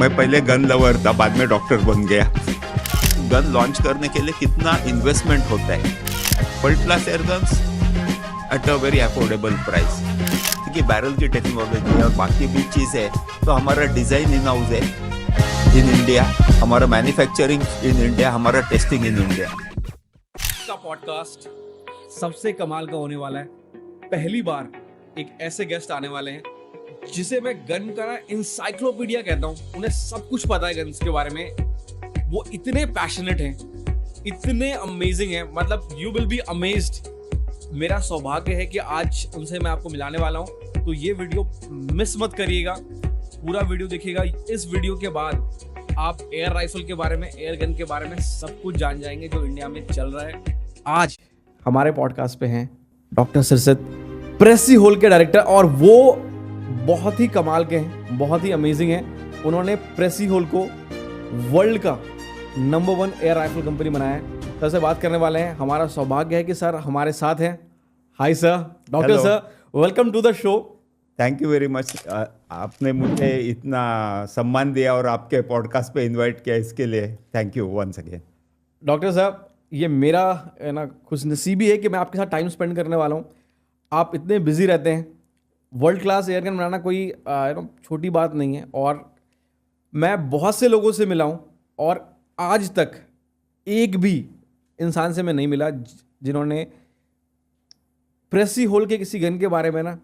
मैं पहले gun lover था, बाद में डॉक्टर बन गया। गन लॉन्च करने के लिए कितना इन्वेस्टमेंट होता है। World class air guns eight a very affordable price, क्योंकि बैरल की टेक्नोलॉजी और बाकी भी चीज़ है। तो हमारा डिज़ाइन इन हाउस है इन इंडिया, हमारा मैन्युफैक्चरिंग इन इंडिया, हमारा टेस्टिंग इन इंडिया। का पॉडकास्ट सबसे कमाल का होने वाला है। पहली बार एक ऐसे गेस्ट आने वाले हैं जिसे मैं गन का इंसाइक्लोपीडिया कहता हूँ। उन्हें सब कुछ पता है गन्स के बारे में। वो इतने पैशनेट हैं, इतने अमेजिंग हैं, मतलब यू विल बी अमेज्ड। मेरा सौभाग्य है कि आज उनसे मैं आपको मिलाने वाला हूँ, तो ये वीडियो मिस मत करिएगा, पूरा वीडियो देखिएगा। इस वीडियो के बाद आप एयर राइफल के बारे में, एयर गन के बारे में सब कुछ जान जाएंगे जो इंडिया में चल रहा है। आज हमारे पॉडकास्ट पे हैं डॉक्टर सिरसत, प्रेसी होल के डायरेक्टर, और वो बहुत ही कमाल के हैं, बहुत ही अमेजिंग हैं। उन्होंने प्रेसी होल को वर्ल्ड का नंबर 1 एयर राइफल कंपनी बनाया है। सर से बात करने वाले हैं। हमारा सौभाग्य है कि सर हमारे साथ हैं। Hi sir, doctor sir, welcome to the show. Thank you very much. आपने मुझे इतना सम्मान दिया और आपके पॉडकास्ट पे इनवाइट किया, इसके लिए thank you once again. Doctor साहब, ये मेरा है ना खुशनसीबी है कि मैं आपके साथ टाइम स्पेंड करने वाला हूँ। आप इतने बिजी रहते हैं। वर्ल्ड क्लास एयर गन बनाना कोई छोटी बात नहीं है, और मैं बहुत से लोगों से मिला हूँ और आज तक एक भी इंसान से मैं नहीं मिला जिन्होंने प्रेसी होल के किसी गन के बारे में ना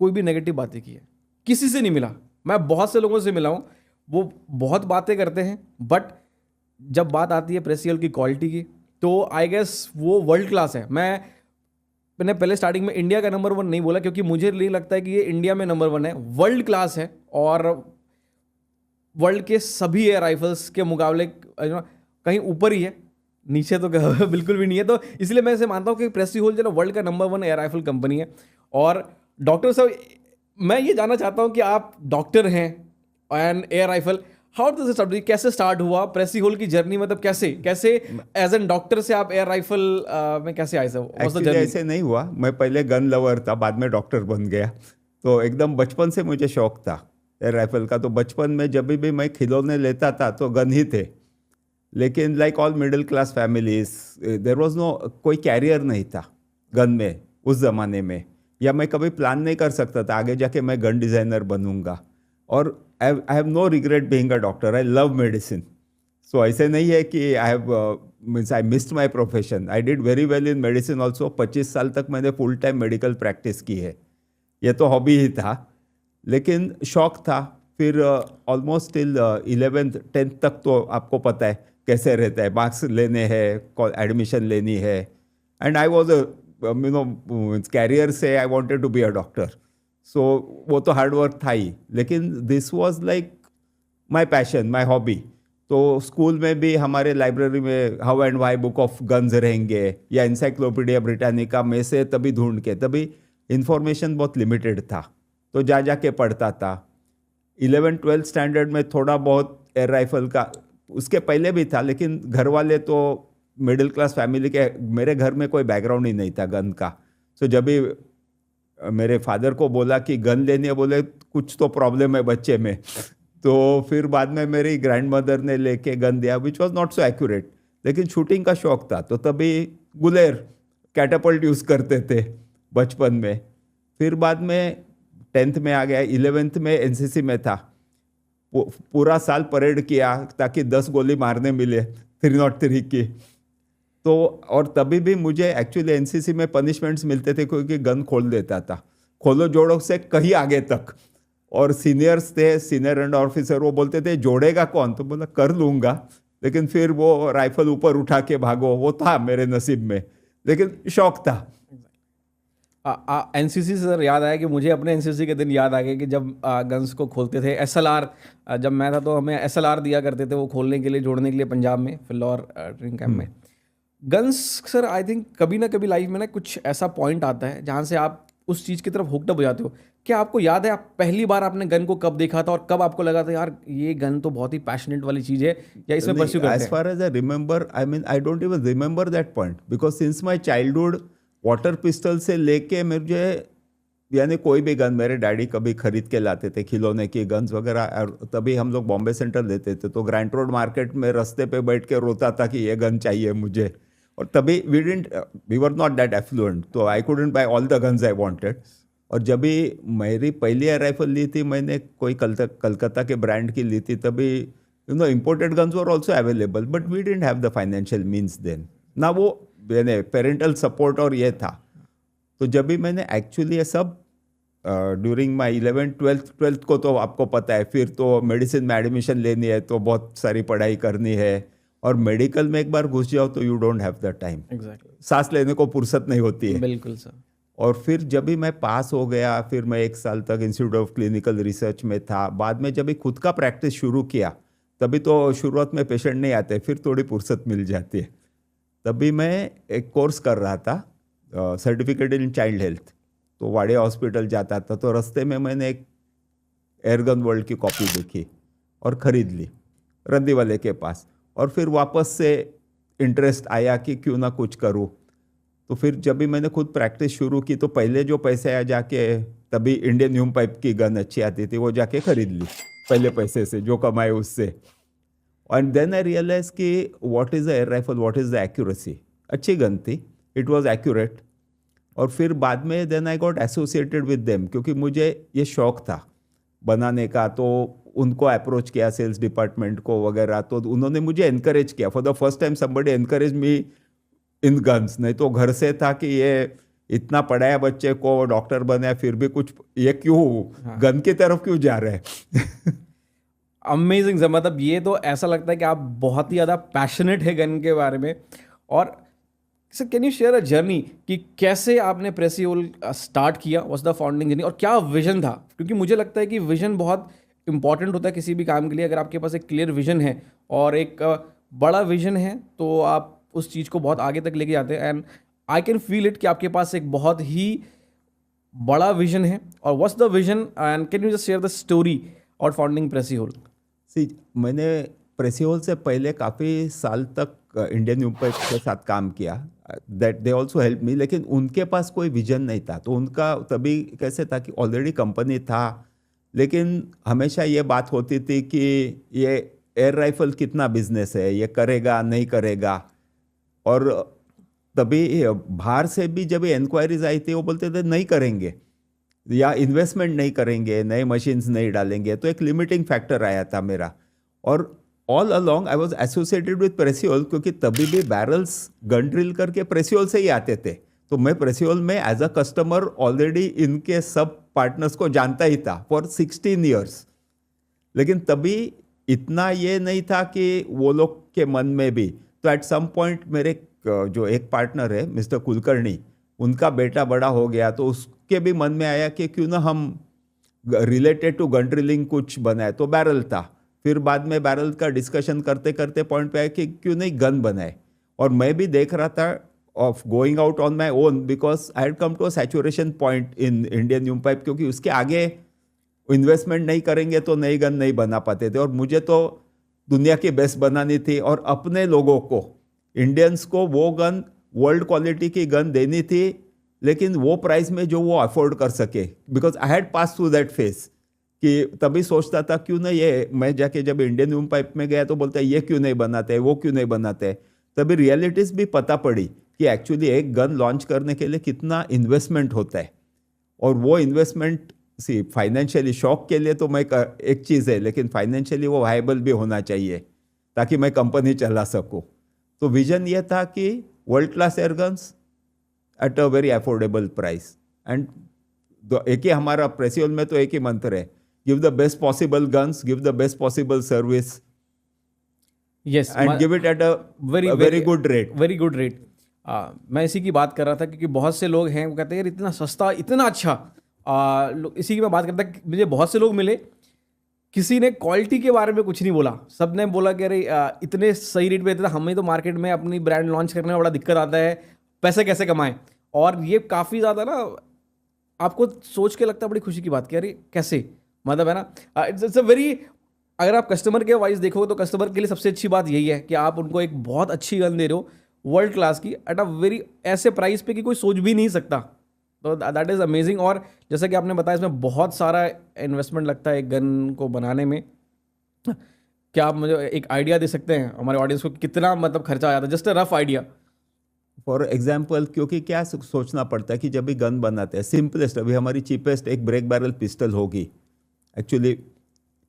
कोई भी नेगेटिव बातें की है। किसी से नहीं मिला। मैं बहुत से लोगों से मिला हूँ, वो बहुत बातें करते हैं, बट जब बात आती है प्रेसी होल की क्वालिटी की, तो आई गेस वो वर्ल्ड क्लास है। मैंने पहले स्टार्टिंग में इंडिया का नंबर 1 नहीं बोला, क्योंकि मुझे नहीं लगता है कि ये इंडिया में नंबर 1 है, वर्ल्ड क्लास है। और वर्ल्ड के सभी एयर राइफल्स के मुकाबले कहीं ऊपर ही है, नीचे तो बिल्कुल भी नहीं है। तो इसलिए मैं इसे मानता हूँ कि प्रेसी होल जो है वर्ल्ड का नंबर 1 एयर राइफल कंपनी है। और डॉक्टर साहब, मैं ये जानना चाहता हूँ कि आप डॉक्टर हैं and air rifle, how does it, कैसे स्टार्ट हुआ प्रेसी होल की जर्नी? मतलब कैसे एज एन डॉक्टर से आप एयर राइफल में कैसे आए सर? एक्चुअली ऐसे नहीं हुआ। मैं पहले गन लवर था, बाद में डॉक्टर बन गया। तो एकदम बचपन से मुझे शौक था एयर राइफल का। तो बचपन में जब भी मैं खिलौने लेता था तो गन ही थे। लेकिन like all middle class families, there was no, कोई कैरियर नहीं था गन में उस ज़माने में, या मैं कभी प्लान नहीं कर सकता था आगे जाके मैं गन डिज़ाइनर बनूंगा। और I have no regret being a doctor. I love medicine. So ऐसे नहीं है कि I missed my profession. I did very well in medicine also. 25 साल तक मैंने फुल टाइम मेडिकल प्रैक्टिस की है। ये तो हॉबी ही था, लेकिन शौक था। फिर ऑलमोस्ट टिल 11th 10th तक तो आपको पता है कैसे रहता है, मार्क्स लेने हैं, एडमिशन लेनी है। एंड आई वॉज कैरियर से I wanted to be a doctor. So वो तो हार्डवर्क था ही, लेकिन this was like my passion, my hobby. तो स्कूल में भी हमारे लाइब्रेरी में how and why book of guns रहेंगे, या इंसाइक्लोपीडिया ब्रिटानिका में से तभी ढूंढ के, तभी इंफॉर्मेशन बहुत लिमिटेड था, तो जाके पढ़ता था। 11th-12th स्टैंडर्ड में थोड़ा बहुत एयर राइफल का, उसके पहले भी था, लेकिन घर वाले तो मिडिल क्लास फैमिली के, मेरे घर में कोई बैकग्राउंड ही नहीं था गन का। सो जब भी मेरे फादर को बोला कि गन लेनी है, बोले कुछ तो प्रॉब्लम है बच्चे में। तो फिर बाद में मेरी ग्रैंड मदर ने लेके गन दिया, which was not so accurate, लेकिन शूटिंग का शौक था। तो तभी गुलेर कैटापल्ट यूज़ करते थे बचपन में। फिर बाद में 10th में आ गया, 11th में एनसीसी में था। पूरा साल परेड किया ताकि 10 गोली मारने मिले 303 की। तो और तभी भी मुझे एक्चुअली एनसीसी में पनिशमेंट्स मिलते थे, क्योंकि गन खोल देता था, खोलो जोड़ो से कहीं आगे तक। और सीनियर्स थे, सीनियर एंड ऑफिसर, वो बोलते थे जोड़ेगा कौन? तो बोला कर लूँगा, लेकिन फिर वो राइफल ऊपर उठा के भागो, वो था मेरे नसीब में, लेकिन शौक था। एनसीसी से सर याद आया कि मुझे अपने एनसीसी के दिन याद आ गए कि जब गन्स को खोलते थे। एसएलआर, जब मैं था तो हमें एसएलआर दिया करते थे वो खोलने के लिए, जोड़ने के लिए, पंजाब में फिलौर ट्रेनिंग कैंप में। गन्स सर, आई थिंक कभी ना कभी लाइफ में ना कुछ ऐसा पॉइंट आता है जहाँ से आप उस चीज़ की तरफ हुक्ड अप हो जाते हो। क्या आपको याद है आप पहली बार आपने गन को कब देखा था, और कब आपको लगा था यार ये गन तो बहुत ही पैशनेट वाली चीज़ है, या इसमें परस्यू करते हैं? As far as I remember, I mean I don't even remember that point, because since my childhood water pistol से लेके मुझे यानी कोई भी गन मेरे डैडी कभी खरीद के लाते थे, खिलौने की गन्स वगैरह, और तभी हम लोग बॉम्बे सेंट्रल लेते थे, तो ग्रैंड रोड मार्केट में रास्ते पे बैठ के रोता था कि ये गन चाहिए मुझे। और तभी we were not that affluent, तो I couldn't buy all the guns I wanted. और जब भी मेरी पहली एयर राइफल ली थी मैंने, कोई कलकत्ता के ब्रांड की ली थी, तभी imported guns were also available, but we didn't have the financial means then ना, वो पेरेंटल सपोर्ट और ये था। तो जब भी मैंने एक्चुअली ये सब ड्यूरिंग माई 11th-12th को, तो आपको पता है फिर तो मेडिसिन में एडमिशन लेनी है तो बहुत सारी पढ़ाई करनी है, और मेडिकल में एक बार घुस जाओ तो you don't have the time, exactly, सांस लेने को फुर्सत नहीं होती है। बिल्कुल सर। और फिर जब भी मैं पास हो गया, फिर मैं 1 साल तक इंस्टीट्यूट ऑफ क्लिनिकल रिसर्च में था। बाद में जब भी खुद का प्रैक्टिस शुरू किया, तभी तो शुरुआत में पेशेंट नहीं आते, फिर थोड़ी फुर्सत मिल जाती है। तभी मैं एक कोर्स कर रहा था, सर्टिफिकेट इन चाइल्ड हेल्थ, तो वाडिया हॉस्पिटल जाता था, तो रास्ते में मैंने एक एयरगन वर्ल्ड की कॉपी देखी और ख़रीद ली रद्दी वाले के पास। और फिर वापस से इंटरेस्ट आया कि क्यों ना कुछ करूँ। तो फिर जब भी मैंने खुद प्रैक्टिस शुरू की, तो पहले जो पैसे आया जाके, तभी इंडियन ह्यूम पाइप की गन अच्छी आती थी, वो जाके खरीद ली पहले पैसे से जो कमाए उससे। एंड देन आई रियलाइज कि what is the air rifle, what is the accuracy. अच्छी गन थी, इट वाज एक्यूरेट। और फिर बाद में then I got associated with them, क्योंकि मुझे ये शौक था बनाने का, तो उनको अप्रोच किया सेल्स डिपार्टमेंट को वगैरह, तो उन्होंने मुझे एनकरेज किया। For the first time somebody encourage me in guns. नहीं तो घर से था कि ये इतना पढ़ाया बच्चे को, डॉक्टर बनाया, फिर भी कुछ ये क्यों गन की तरफ क्यों जा रहे हैं। अमेजिंग सर, मतलब ये तो ऐसा लगता है कि आप बहुत ही ज़्यादा पैशनेट है गन के बारे में। और sir can you share a journey कि कैसे आपने प्रेसियोल स्टार्ट किया, व्हाट्स द फाउंडिंग जर्नी, और क्या विजन था? क्योंकि मुझे लगता है कि विजन बहुत इंपॉर्टेंट होता है किसी भी काम के लिए। अगर आपके पास एक क्लियर विजन है और एक बड़ा विजन है, तो आप उस चीज़ को बहुत आगे तक लेके जाते हैं। And I can feel it कि आपके पास एक बहुत ही बड़ा विजन है। और what's the vision, and can you just share the story और फाउंडिंग प्रेसियोल? मैंने प्रेसियोल से पहले काफ़ी साल तक इंडियन ह्यूम पाइप के साथ काम किया, that they also help me, लेकिन उनके पास कोई विजन नहीं था। तो उनका तभी कैसे था कि ऑलरेडी कंपनी था, लेकिन हमेशा ये बात होती थी कि ये एयर राइफल कितना बिजनेस है, ये करेगा नहीं करेगा। और तभी बाहर से भी जब इंक्वायरीज आई थी, वो बोलते थे नहीं करेंगे, या इन्वेस्टमेंट नहीं करेंगे, नए मशीन्स नहीं डालेंगे। तो एक लिमिटिंग फैक्टर आया था मेरा। और all along I was associated with Precihole, क्योंकि तभी भी बैरल्स गन ड्रिल करके प्रेसियोल से ही आते थे। तो मैं प्रेसियोल में एज अ कस्टमर ऑलरेडी इनके सब पार्टनर्स को जानता ही था फॉर 16 ईयर्स। लेकिन तभी इतना ये नहीं था कि वो लोग के मन में भी। तो एट सम पॉइंट मेरे जो एक पार्टनर है मिस्टर कुलकर्णी, उनका बेटा बड़ा हो गया, तो उसके भी मन में आया कि क्यों ना हम रिलेटेड टू गन ड्रिलिंग कुछ बनाए। तो बैरल था। फिर बाद में बैरल का डिस्कशन करते करते पॉइंट पे आया कि क्यों नहीं गन बनाए। और मैं भी देख रहा था of going out on my own, because I had come to a saturation point in Indian Hume pipe, क्योंकि उसके आगे इन्वेस्टमेंट नहीं करेंगे तो नई गन नहीं बना पाते थे। और मुझे तो दुनिया की बेस्ट बनानी थी, और अपने लोगों को, इंडियंस को, वो गन वर्ल्ड क्वालिटी की गन देनी थी, लेकिन वो प्राइस में जो वो अफोर्ड कर सके। Because I had pass through that face, कि तभी सोचता था क्यों ना ये, मैं जाके जब इंडियन ह्यूम पाइप में गया तो बोलता है ये क्यों नहीं बनाते, वो क्यों नहीं बनाते। तभी रियलिटीज़ भी पता पड़ी कि एक्चुअली एक गन लॉन्च करने के लिए कितना इन्वेस्टमेंट होता है। और वो इन्वेस्टमेंट फाइनेंशियली, शौक के लिए तो मैं एक चीज़ है, लेकिन फाइनेंशियली वो वायबल भी होना चाहिए ताकि मैं कंपनी चला सकूँ। तो विजन ये था कि world class airguns at a very affordable price. And एक ही हमारा प्रेसियोल में तो एक ही मंत्र है, give the best possible guns, give the best possible service, yes, and give it at a very good rate. Very good rate. मैं इसी की बात कर रहा था, क्योंकि बहुत से लोग हैं वो कहते हैं यार इतना सस्ता, इतना अच्छा। इसी की मैं बात करता कि मुझे बहुत से लोग मिले, किसी ने क्वालिटी के बारे में कुछ नहीं बोला, सब ने बोला कि अरे इतने सही रेट पे देते थे, हमें तो मार्केट में अपनी ब्रांड लॉन्च करने में बड़ा दिक्कत आता है, पैसे कैसे कमाएं। और ये काफ़ी ज़्यादा ना आपको सोच के लगता है बड़ी खुशी की बात कि अरे कैसे, मतलब है ना, इट्स अ वेरी, अगर आप कस्टमर के वाइज देखोगे तो कस्टमर के लिए सबसे अच्छी बात यही है कि आप उनको एक बहुत अच्छी गन दे रहे हो वर्ल्ड क्लास की, एट अ वेरी ऐसे प्राइस पे कि कोई सोच भी नहीं सकता तो दैट इज़ अमेजिंग। और जैसा कि आपने बताया इसमें बहुत सारा इन्वेस्टमेंट लगता है एक गन को बनाने में। क्या आप मुझे एक आइडिया दे सकते हैं हमारे ऑडियंस को कितना मतलब खर्चा आया था, just a rough idea? For example, क्योंकि क्या सोचना पड़ता है कि जब भी गन बनाते हैं, सिंपलेस्ट अभी हमारी चीपेस्ट एक ब्रेक बैरल पिस्टल होगी, एक्चुअली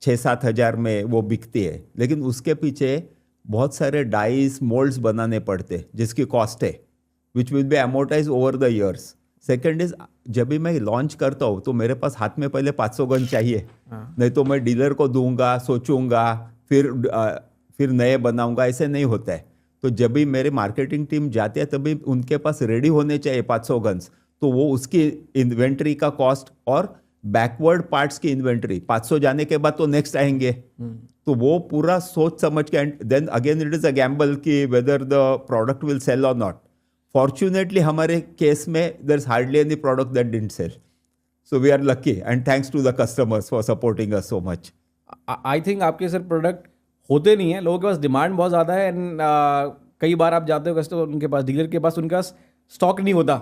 6-7 हज़ार में वो बिकती है, लेकिन उसके पीछे बहुत सारे डाइस मोल्ड्स बनाने पड़ते जिसकी कॉस्ट है, which will be amortise over the years. Second is, जब भी मैं लॉन्च करता हूँ तो मेरे पास हाथ में पहले 500 गन चाहिए, नहीं तो मैं डीलर को दूंगा, सोचूंगा, फिर नए बनाऊंगा, ऐसे नहीं होता है। तो जब भी मेरी मार्केटिंग टीम जाती है तभी उनके पास रेडी होने चाहिए 500 गन्स, तो वो उसकी इन्वेंट्री का कॉस्ट और बैकवर्ड पार्ट्स की इन्वेंट्री 500 जाने के बाद तो नेक्स्ट आएंगे, तो वो पूरा सोच समझ के, and then again it is a gamble कि whether the product will sell और नॉट। फॉर्चुनेटली हमारे केस में there is hardly any product that didn't sell, so we are lucky and thanks to the customers for supporting us so much. I think आपके sir product होते नहीं है, लोगों के पास demand बहुत ज़्यादा है, एंड कई बार आप जाते हो कस्टमर उनके पास, डीलर के पास, उनके पास स्टॉक नहीं होता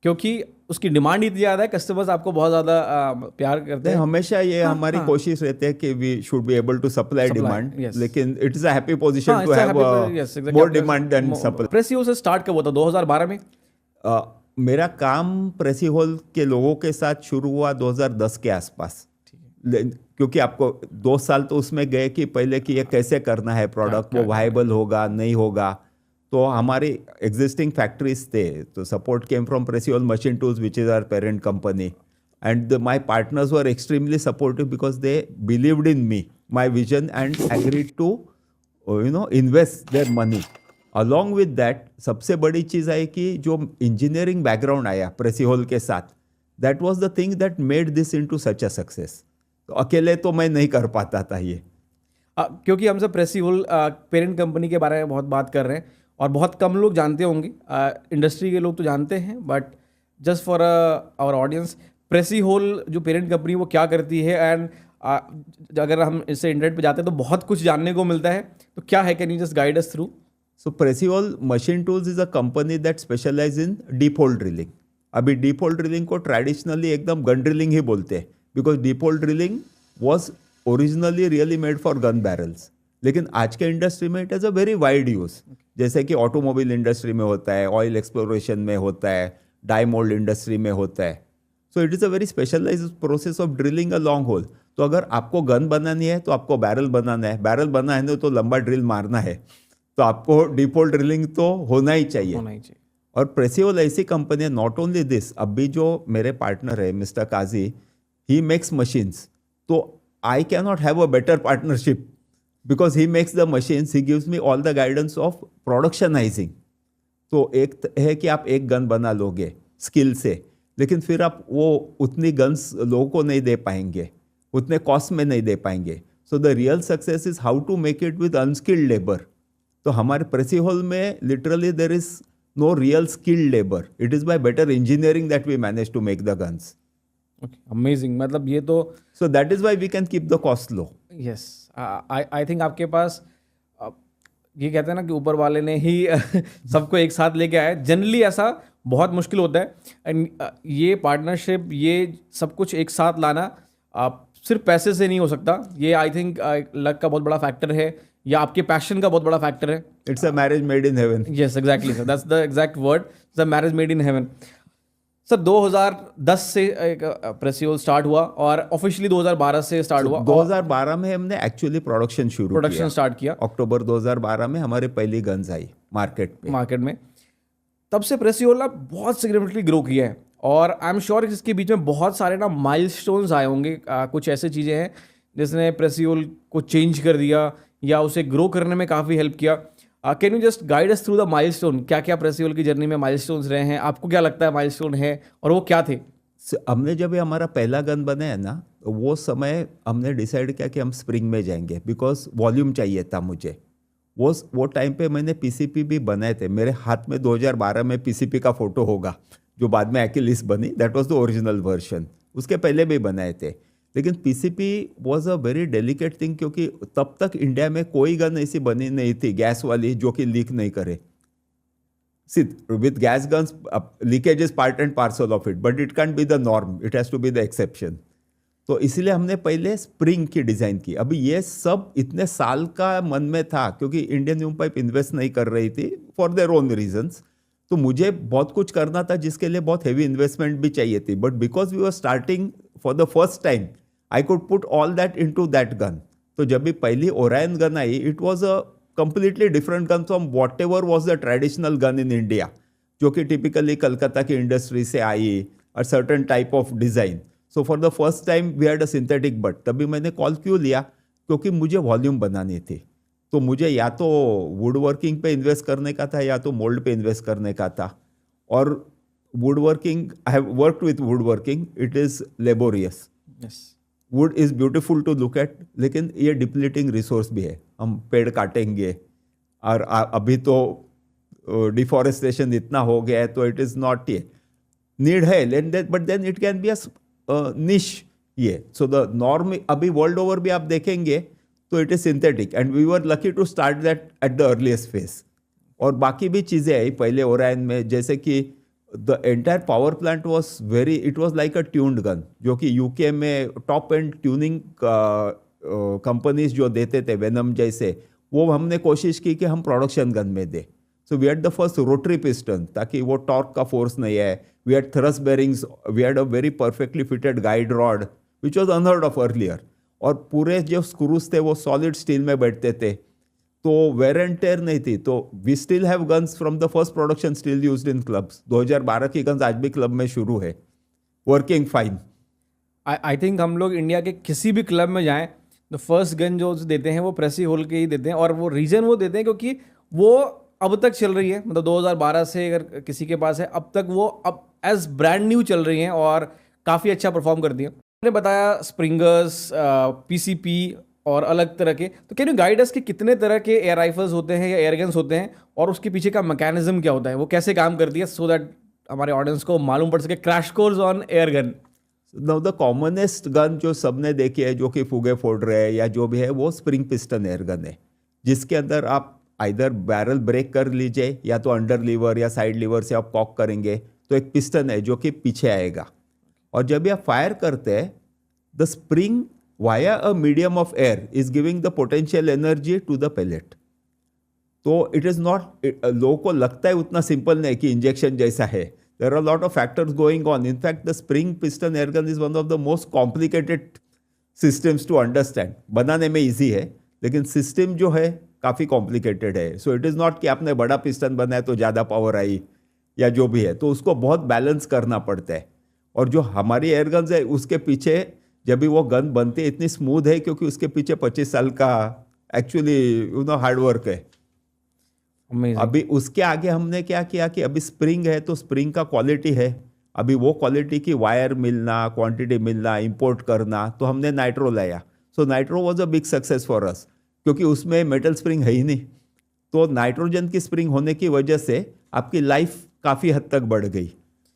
क्योंकि उसकी डिमांड इतनी ज़्यादा है, कस्टमर्स आपको बहुत ज़्यादा प्यार करते हैं। हमेशा ये हमारी कोशिश रहती है कि we should be able to supply demand, yes. लेकिन it is a happy position to have more demand than supply. Preci से स्टार्ट कब हुआ था? 2012 में? मेरा काम प्रेसी हॉल के लोगों के साथ शुरू हुआ 2010 के आसपास, क्योंकि आपको 2 साल तो उसमें गए कि पहले कि ये कैसे करना है प्रोडक्ट, वो वायबल होगा नहीं होगा। तो हमारी एग्जिस्टिंग फैक्ट्रीज थे, तो support came from Precihole machine tools which is our parent company, and my partners were extremely supportive because they believed in me, my vision, and agreed to invest their money. Along with that सबसे बड़ी चीज़ आई कि जो engineering background आया प्रेसी hall के साथ, that was the thing that made this into such a success. तो अकेले तो मैं नहीं कर पाता था ये। क्योंकि हम सब प्रेसी हॉल पेरेंट कंपनी के बारे में बहुत बात कर रहे हैं और बहुत कम लोग जानते होंगे, इंडस्ट्री के लोग तो जानते हैं, but just for our audience, Precihole जो पेरेंट कंपनी वो क्या करती है, एंड अगर हम इससे इंटरनेट पे जाते हैं तो बहुत कुछ जानने को मिलता है, तो क्या है, can you just guide us through? So Precihole machine tools is a company that specialize in deep hole drilling. अभी डीप होल ड्रिलिंग को ट्रेडिशनली एकदम गन ड्रिलिंग ही बोलते हैं, because deep hole drilling was originally really made for gun barrels, लेकिन आज के industry में it is a very wide use, जैसे कि ऑटोमोबाइल इंडस्ट्री में होता है, ऑयल एक्सप्लोरेशन में होता है, डाई मोल्ड इंडस्ट्री में होता है। So it is a very specialised process of drilling a long hole. तो अगर आपको गन बनानी है तो आपको बैरल बनाना है, बैरल बनाना है तो लंबा ड्रिल मारना है, तो आपको डीप होल ड्रिलिंग तो होना ही चाहिए। और प्रेसी हॉल ऐसी कंपनी है, नॉट ओनली दिस, अभी जो मेरे पार्टनर है mister Kazi, he makes machines, तो I can not have a better partnership because he makes the machines, he gives me all the guidance of productionizing. तो एक है कि आप एक गन बना लोगे स्किल से, लेकिन फिर आप वो उतनी गन्स लोगों को नहीं दे पाएंगे, उतने कॉस्ट में नहीं दे पाएंगे। So the real success is how to make it with unskilled labour. तो हमारे प्रेसी हॉल में literally there is no real skilled labour, it is by better engineering that we manage to make the guns. Amazing, मतलब ये तो, so that is why we can keep the cost low. Yes, I think आपके पास ये कहते हैं ना कि ऊपर वाले ने ही सबको एक साथ लेके आया। जनरली ऐसा बहुत मुश्किल होता है, एंड ये पार्टनरशिप, ये सब कुछ एक साथ लाना सिर्फ पैसे से नहीं हो सकता। ये आई थिंक लक का बहुत बड़ा फैक्टर है, या आपके पैशन का बहुत बड़ा फैक्टर है। It's a marriage made in heaven. Yes, exactly sir, that's the exact word, it's a marriage made in heaven. Sir 2010 से प्रेसी हॉल स्टार्ट हुआ और ऑफिशियली 2012 से स्टार्ट हुआ। 2012 में हमने एक्चुअली प्रोडक्शन स्टार्ट किया। अक्टूबर 2012 में हमारे पहली गन्स आई मार्केट में। तब से प्रेसी हॉल बहुत सिग्निफिकेंटली ग्रो किया है, और आई एम श्योर इसके बीच में बहुत सारे ना माइलस्टोन्स आए होंगे, कुछ ऐसे चीज़ें हैं जिसने प्रेसी हॉल को चेंज कर दिया या उसे ग्रो करने में काफ़ी हेल्प किया। Can you just guide us through the milestone? क्या क्या प्रेसी हॉल की जर्नी में माइलस्टोन्स रहे हैं, आपको क्या लगता है माइलस्टोन है, और वो क्या थे? हमने जब हमारा पहला गन बनाया ना, वो समय हमने डिसाइड किया कि हम स्प्रिंग में जाएंगे, बिकॉज वॉल्यूम चाहिए था मुझे। वो टाइम पे मैंने पीसीपी भी बनाए थे, मेरे हाथ में 2012 में पीसीपी का फोटो होगा, जो बाद में एक्यूलिस बनी, that was the original version. उसके पहले भी बनाए थे, लेकिन PCP was a very delicate thing, क्योंकि तब तक इंडिया में कोई गन ऐसी बनी नहीं थी गैस वाली जो कि लीक नहीं करे। see, with gas guns, leakage is part and parcel of it, but it can't be the norm. It has to be the exception. तो इसीलिए हमने पहले स्प्रिंग की डिज़ाइन की. अभी ये सब इतने साल का मन में था क्योंकि इंडियन न्यू पाइप इन्वेस्ट नहीं कर रही थी फॉर देयर ओन रीजंस. तो मुझे बहुत कुछ करना था जिसके लिए बहुत हेवी इन्वेस्टमेंट भी चाहिए थी. But because we were starting for the first time, I could put all that into that gun. तो जब भी पहली ओरायन गन आई, it was a completely different gun from whatever was the traditional gun in India, जो कि typically Calcutta की industry से आई और certain type of design. So for the first time we had a synthetic butt. तभी मैंने call क्यों लिया? क्योंकि मुझे वॉल्यूम बनानी थी. तो मुझे या तो वुड वर्किंग पे इन्वेस्ट करने का था या तो मोल्ड पे इन्वेस्ट करने का था. और wood working, I have worked with wood working, it is laborious. Wood is beautiful to look at, लेकिन ये डिप्लीटिंग रिसोर्स भी है. हम पेड़ काटेंगे और अभी तो डिफॉरेस्टेशन इतना हो गया है, तो इट इज़ नॉट ये नीड है. But then it can be a niche ये. सो द नॉर्म अभी वर्ल्ड ओवर भी आप देखेंगे तो it is synthetic, and we were lucky to start that at the earliest phase. और बाकी भी चीज़ें आई पहले ओरायन में, जैसे कि the entire power plant was very, it was like a tuned gun, जो कि यूके में टॉप एंड ट्यूनिंग कंपनीज जो देते थे, वेनम जैसे, वो हमने कोशिश की कि हम प्रोडक्शन गन में दे. So we had the first rotary piston, ताकि वो टॉर्क का फोर्स नहीं है. We had thrust bearings, we had a very perfectly fitted guide rod which was unheard of earlier. और पूरे जो स्क्रूज थे वो सॉलिड स्टील में बैठते थे, तो वेर एंड टेयर नहीं थी. तो we still have guns from the first production still used in clubs. 2012 की गन्स आज भी क्लब में शुरू है, वर्किंग फाइन. आई थिंक हम लोग इंडिया के किसी भी क्लब में जाएं, द फर्स्ट गन जो देते हैं वो प्रेसी होल के ही देते हैं. और वो रीज़न वो देते हैं क्योंकि वो अब तक चल रही है. मतलब 2012 से अगर किसी के पास है, अब तक वो अब एज ब्रांड न्यू चल रही हैं और काफ़ी अच्छा परफॉर्म करती हैं. आपने बताया स्प्रिंगर्स, पीसीपी और अलग तरह के, तो कैन यू गाइड अस कि कितने तरह के एयर राइफल्स होते हैं या एयर गन्स होते हैं, और उसके पीछे का मैकेनिज्म क्या होता है, वो कैसे काम करती है, सो दैट हमारे ऑडियंस को मालूम पड़ सके. Crash course on air gun. Now the commonest gun जो सबने देखी है, जो कि फुगे फोड़ रहे हैं या जो भी है, वो स्प्रिंग पिस्टन एयर गन है, जिसके अंदर आप आइदर बैरल ब्रेक कर लीजिए या तो अंडर लीवर या साइड लीवर से आप कॉक करेंगे, तो एक पिस्टन है जो कि पीछे आएगा. और जब आप फायर करते हैं, the spring via a medium of air is giving the potential energy to the pellet. So it is not, लोगों को लगता है उतना सिंपल नहीं कि इंजेक्शन जैसा है. There are lot of factors going on. In fact the spring piston air gun is one of the most complicated systems to understand. बनाने में ईजी है, लेकिन सिस्टम जो है काफ़ी कॉम्प्लिकेटेड है. सो इट इज़ नॉट कि आपने बड़ा पिस्टन बनाया तो ज़्यादा पावर आई या जो भी है, तो उसको बहुत बैलेंस करना पड़ता है. और जो हमारी एयर गन्स है, उसके पीछे जब भी वो गन बनती है इतनी स्मूथ है, क्योंकि उसके पीछे 25 साल का एक्चुअली हार्डवर्क है. Amazing. अभी उसके आगे हमने क्या किया कि अभी स्प्रिंग है, तो स्प्रिंग का क्वालिटी है. अभी वो क्वालिटी की वायर मिलना, क्वांटिटी मिलना, इंपोर्ट करना, तो हमने नाइट्रो लाया. So nitro was a big success for us, क्योंकि उसमें मेटल स्प्रिंग है ही नहीं. तो नाइट्रोजन की स्प्रिंग होने की वजह से आपकी लाइफ काफ़ी हद तक बढ़ गई.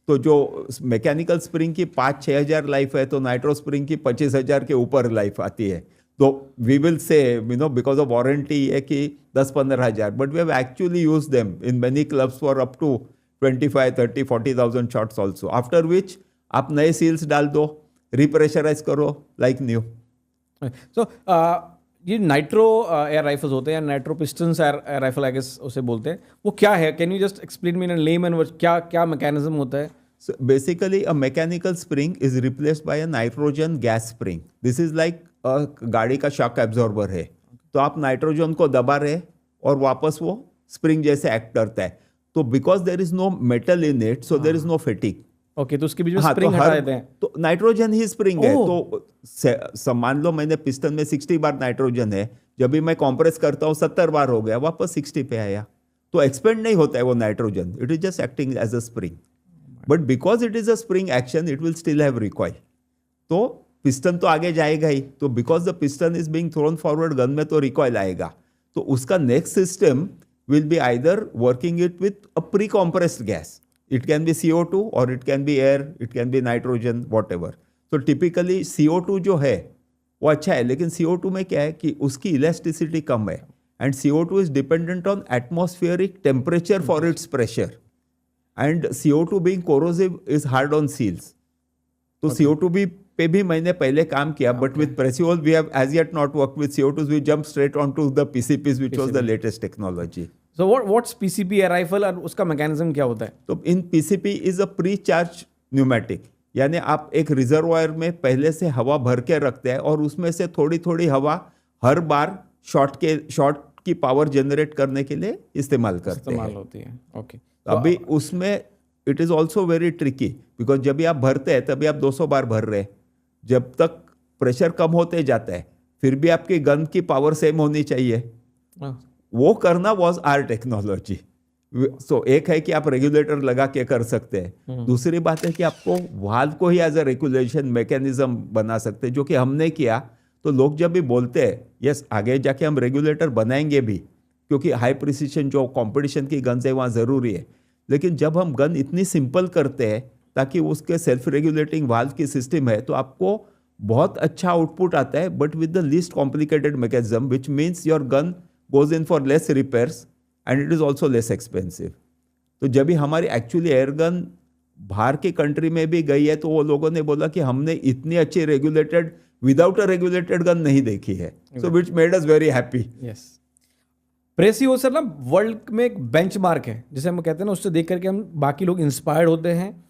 तो जो मैकेनिकल स्प्रिंग की 5-6 हज़ार लाइफ है, तो नाइट्रो स्प्रिंग की 25,000 के ऊपर लाइफ आती है. तो we will say because of warranty है कि 10-15 हज़ार, but we have actually used them in many clubs for up to 25, 30, 40,000 shots also. After which आप नए सील्स डाल दो, रिप्रेशराइज करो लाइक न्यू. सो ये नाइट्रो एयर राइफल्स होते हैं, nitro pistons air rifle I guess उसे बोलते हैं, वो क्या है? Can you just explain me in layman words, क्या क्या मैकेनिज्म होता है? So basically a mechanical spring is replaced by a nitrogen gas spring. This is like a गाड़ी का शॉक एब्जॉर्बर है. तो आप नाइट्रोजन को दबा रहे और वापस वो स्प्रिंग जैसे एक्ट करता है. तो because there is no metal in it, so there is no fatigue. Okay, तो उसके बीच में स्प्रिंग हटा देते हैं. तो नाइट्रोजन ही स्प्रिंग है. तो मान लो मैंने पिस्टन में 60 बार नाइट्रोजन है, जब भी मैं कॉम्प्रेस करता हूँ 70 बार हो गया, वापस 60 पे आया. तो एक्सपेंड नहीं होता है वो nitrogen, it is just acting as a spring. But because it is a spring action, it will still have recoil. तो पिस्टन तो आगे जाएगा ही. तो because the piston is being thrown forward, gun में तो रिकॉइल आएगा. तो उसका next system will be either working it with a pre compressed gas. It can be CO2 और it can be air, it can be nitrogen, what ever. तो typically CO2 जो है वो अच्छा है, लेकिन CO2 में क्या है कि उसकी इलास्टिसिटी कम है, and CO2 is dependent on atmospheric temperature for its pressure. And CO2 being corrosive is hard on seals. तो CO2 पे भी मैंने पहले काम किया, but with Precihole we have as yet not work with CO2. We jump straight on to the PCPs which was the latest technology. So what's PCP air rifle और उसका mechanism क्या होता है? तो in PCP is a pre charge pneumatic, यानी आप एक reservoir में पहले से हवा भर के रखते हैं और उसमें से थोड़ी थोड़ी हवा हर बार शॉट की पावर जनरेट करने के लिए इस्तेमाल करते हैं. होती है. ओके. अभी उसमें it is also very tricky, because जब भी आप भरते हैं तभी आप 200 बार भर रहे हैं. जब तक प्रेशर कम होते जाता है फिर भी आपकी गन की पावर सेम होनी चाहिए. वो करना वॉज आर टेक्नोलॉजी. सो एक है कि आप रेगुलेटर लगा के कर सकते हैं, दूसरी बात है कि आपको वाल्व को ही एज अ रेगुलेशन मैकेनिज्म बना सकते हैं, जो कि हमने किया. तो लोग जब भी बोलते हैं यस आगे जाके हम रेगुलेटर बनाएंगे भी, क्योंकि हाई प्रिसिशन जो कंपटीशन की गन्स है वहाँ ज़रूरी है, लेकिन जब हम गन इतनी सिंपल करते हैं ताकि उसके सेल्फ रेगुलेटिंग वाल्व की सिस्टम है, तो आपको बहुत अच्छा आउटपुट आता है, but with the least complicated mechanism, which means your gun goes in for less repairs and it is also less expensive. तो जब भी हमारी एक्चुअली एयर गन बाहर की कंट्री में भी गई है तो वो लोगों ने बोला कि हमने इतनी अच्छी regulated without a regulated gun नहीं देखी है. So which made us very happy. Yes. Precihole sir ना वर्ल्ड में एक बेंचमार्क है जिसे हम कहते हैं ना, उससे देख करके हम बाकी लोग इंस्पायर्ड होते हैं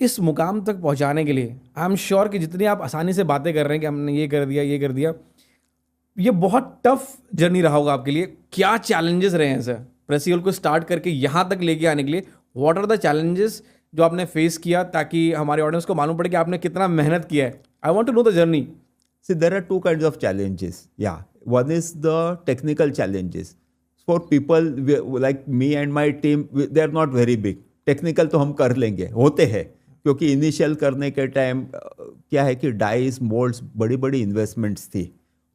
इस मुकाम तक पहुंचाने के लिए. आई एम श्योर कि जितनी आप आसानी से बातें कर रहे हैं कि हमने ये कर दिया, ये बहुत टफ जर्नी रहा होगा आपके लिए. क्या चैलेंजेस रहे हैं सर प्रेसियोल को स्टार्ट करके यहाँ तक लेके आने के लिए? व्हाट आर द चैलेंजेस जो आपने फेस किया, ताकि हमारे ऑडियंस को मालूम पड़े कि आपने कितना मेहनत किया है. I want to know the journey. See, there are two kinds of challenges. Yeah, one is the technical challenges. For people like me and my team, they are not very big. Technical तो हम कर लेंगे, होते हैं, क्योंकि initial करने के time क्या है कि डाइस मोल्ड्स बड़ी बड़ी इन्वेस्टमेंट्स थी,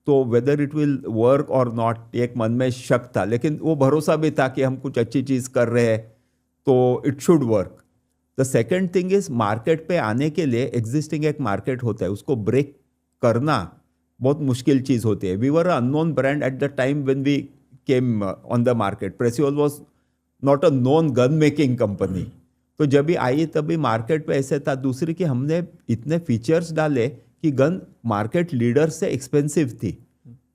तो वेदर इट विल वर्क और नॉट एक मन में शक था, लेकिन वो भरोसा भी था कि हम कुछ अच्छी चीज़ कर रहे हैं तो it should work. The second thing is market पे आने के लिए एग्जिस्टिंग एक मार्केट होता है, उसको ब्रेक करना बहुत मुश्किल चीज़ होती है. We were a unknown brand at the time when we came on the market. Precihole was not a known gun making company. तो जब भी आई तभी मार्केट पे ऐसे था. दूसरी कि हमने इतने फीचर्स डाले कि गन मार्केट लीडर से एक्सपेंसिव थी,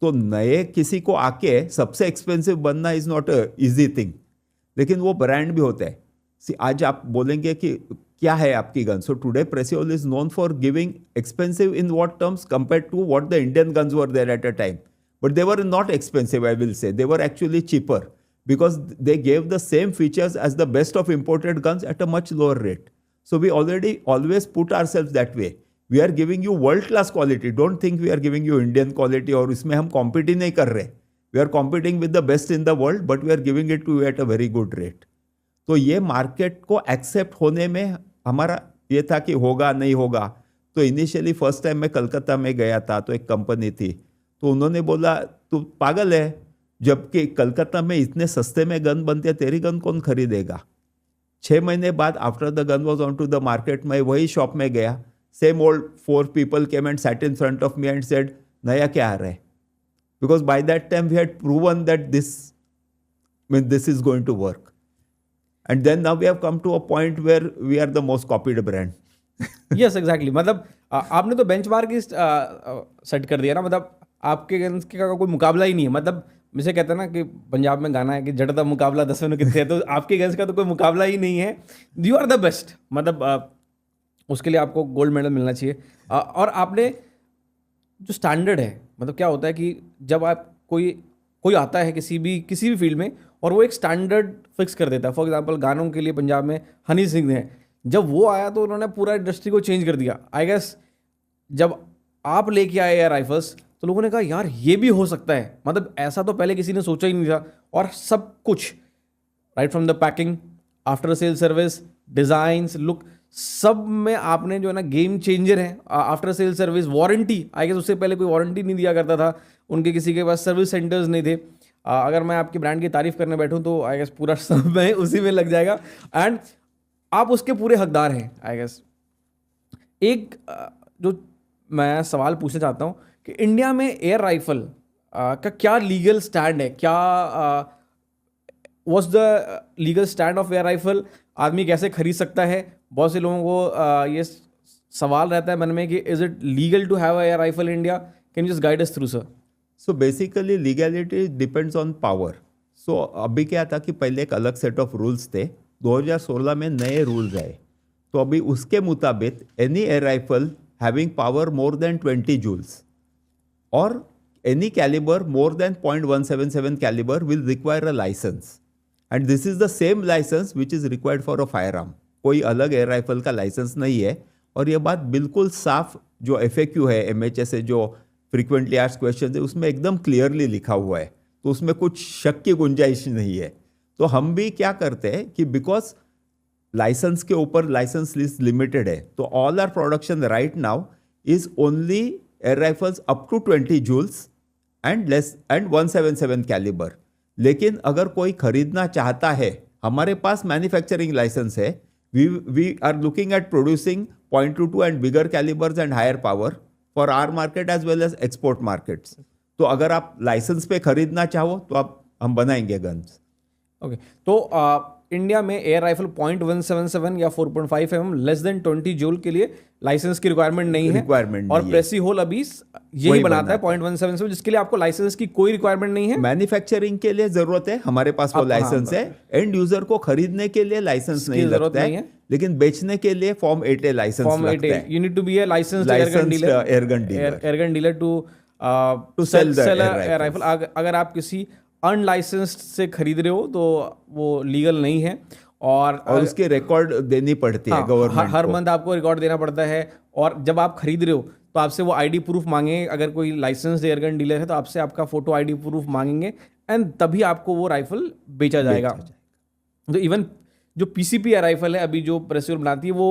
तो नए किसी को आके सबसे एक्सपेंसिव बनना is not a easy thing, लेकिन वो ब्रांड भी होता है. आज आप बोलेंगे कि क्या है आपकी gun. So today Precihole is known for giving expensive in what terms compared to what the Indian guns were there at a time, but they were not expensive. I will say they were actually cheaper because they gave the same features as the best of imported guns at a much lower rate. So we already always put ourselves that way. We are giving you world class quality. Don't think we are giving you Indian quality और इसमें हम compete ही नहीं कर रहे. We are competing with the best in the world, but we are giving it to you at a very good rate. तो ये market को accept होने में हमारा ये था कि होगा नहीं होगा. तो इनिशियली फर्स्ट टाइम मैं कलकत्ता में गया था, तो एक कंपनी थी, तो उन्होंने बोला तू पागल है, जबकि कलकत्ता में इतने सस्ते में गन बनती है, तेरी गन कौन खरीदेगा. 6 महीने बाद after the gun was on to the market, मैं वही शॉप में गया, same old 4 people came and sat in front of me and said नया क्या आ रहा है, because by that time we had proven that this is going to work. And then now we have come to a point where we are the most copied brand. Yes exactly. मतलब आपने तो benchmark ही set कर दिया ना. मतलब आपके guns का कोई मुकाबला ही नहीं है. मतलब मुझे कहते हैं ना कि पंजाब में गाना है कि जड़ दा मुकाबला 10 में कितने है, तो आपके गन्स का तो कोई मुकाबला ही नहीं है. You are the best. मतलब उसके लिए आपको गोल्ड मेडल मिलना चाहिए. और आपने जो स्टैंडर्ड है, मतलब क्या होता है कि जब आप कोई आता है किसी भी फील्ड में और वो एक स्टैंडर्ड फिक्स कर देता है. फॉर एग्जांपल गानों के लिए पंजाब में हनी सिंह हैं, जब वो आया तो उन्होंने पूरा इंडस्ट्री को चेंज कर दिया. आई गेस जब आप लेके आए एयर राइफल्स तो लोगों ने कहा यार ये भी हो सकता है. मतलब ऐसा तो पहले किसी ने सोचा ही नहीं था. और सब कुछ right from the packing, after sale service, designs, look, सब में आपने जो है ना गेम चेंजर है. After sale service, warranty, I guess उससे पहले कोई वारंटी नहीं दिया करता था, उनके किसी के पास सर्विस सेंटर्स नहीं थे. अगर मैं आपके ब्रांड की तारीफ करने बैठूं तो आई गेस पूरा समय उसी में लग जाएगा. एंड आप उसके पूरे हकदार हैं. आई गेस एक जो मैं सवाल पूछना चाहता हूँ कि इंडिया में एयर राइफल का क्या लीगल स्टैंड है, क्या what's the legal stand of air rifle? आदमी कैसे खरीद सकता है? बहुत से लोगों को ये सवाल रहता है मन में कि is it legal to have a air rifle in India? Can you just guide us through sir? So basically legality depends on power. So अभी क्या था कि पहले एक अलग सेट ऑफ रूल्स थे, 2016 में नए रूल्स आए. तो अभी उसके मुताबिक any air rifle having power more than 20 joules और any caliber more than .177 caliber will require a license, and this is the same license which is required for a firearm. कोई अलग एयर राइफल का licence नहीं है. और ये बात बिल्कुल साफ जो FAQ है MHA से जो फ्रीक्वेंटली आस्क्ड क्वेश्चन है उसमें एकदम क्लियरली लिखा हुआ है, तो उसमें कुछ शक की गुंजाइश नहीं है. तो हम भी क्या करते हैं कि बिकॉज लाइसेंस के ऊपर लाइसेंस लिस्ट लिमिटेड है, तो all our production right now is only air rifles up to 20 joules and 177 calibre. लेकिन अगर कोई खरीदना चाहता है, हमारे पास मैन्युफैक्चरिंग लाइसेंस है, we are looking at producing .22 and bigger calibres and higher power for our market as well as export markets. तो अगर आप लाइसेंस पे खरीदना चाहो तो हम बनाएंगे गन्स. ओके, तो इंडिया में एयर राइफल .177 या 4.5 mm लेस देन 20 जूल के लिए लाइसेंस की रिक्वायरमेंट नहीं है. और प्रेसी होल अभी यही बनाता है .177, जिसके लिए आपको लाइसेंस की कोई रिक्वायरमेंट नहीं है. मैन्युफैक्चरिंग के लिए जरूरत है, हमारे पास वो लाइसेंस है. एंड यूजर को खरीदने के लिए लाइसेंस नहीं लगता है, लेकिन बेचने के लिए फॉर्म 8A लाइसेंस लगता है. You need to be a licensed airgun dealer to sell air rifle. अगर आप किसी अनलाइसेंस्ड से खरीद रहे हो तो वो लीगल नहीं है. और उसकी रिकॉर्ड देनी पड़ती है गवर्नमेंट हर मंथ आपको रिकॉर्ड देना पड़ता है. और जब आप खरीद रहे हो तो आपसे वो आईडी प्रूफ मांगेंगे. अगर कोई लाइसेंस्ड एयरगन डीलर है तो आपसे आपका फोटो आईडी प्रूफ मांगेंगे एंड तभी आपको वो राइफल बेचा जाएगा. तो इवन जो PCP एयर राइफल है अभी जो प्रेसियोल बनाती है वो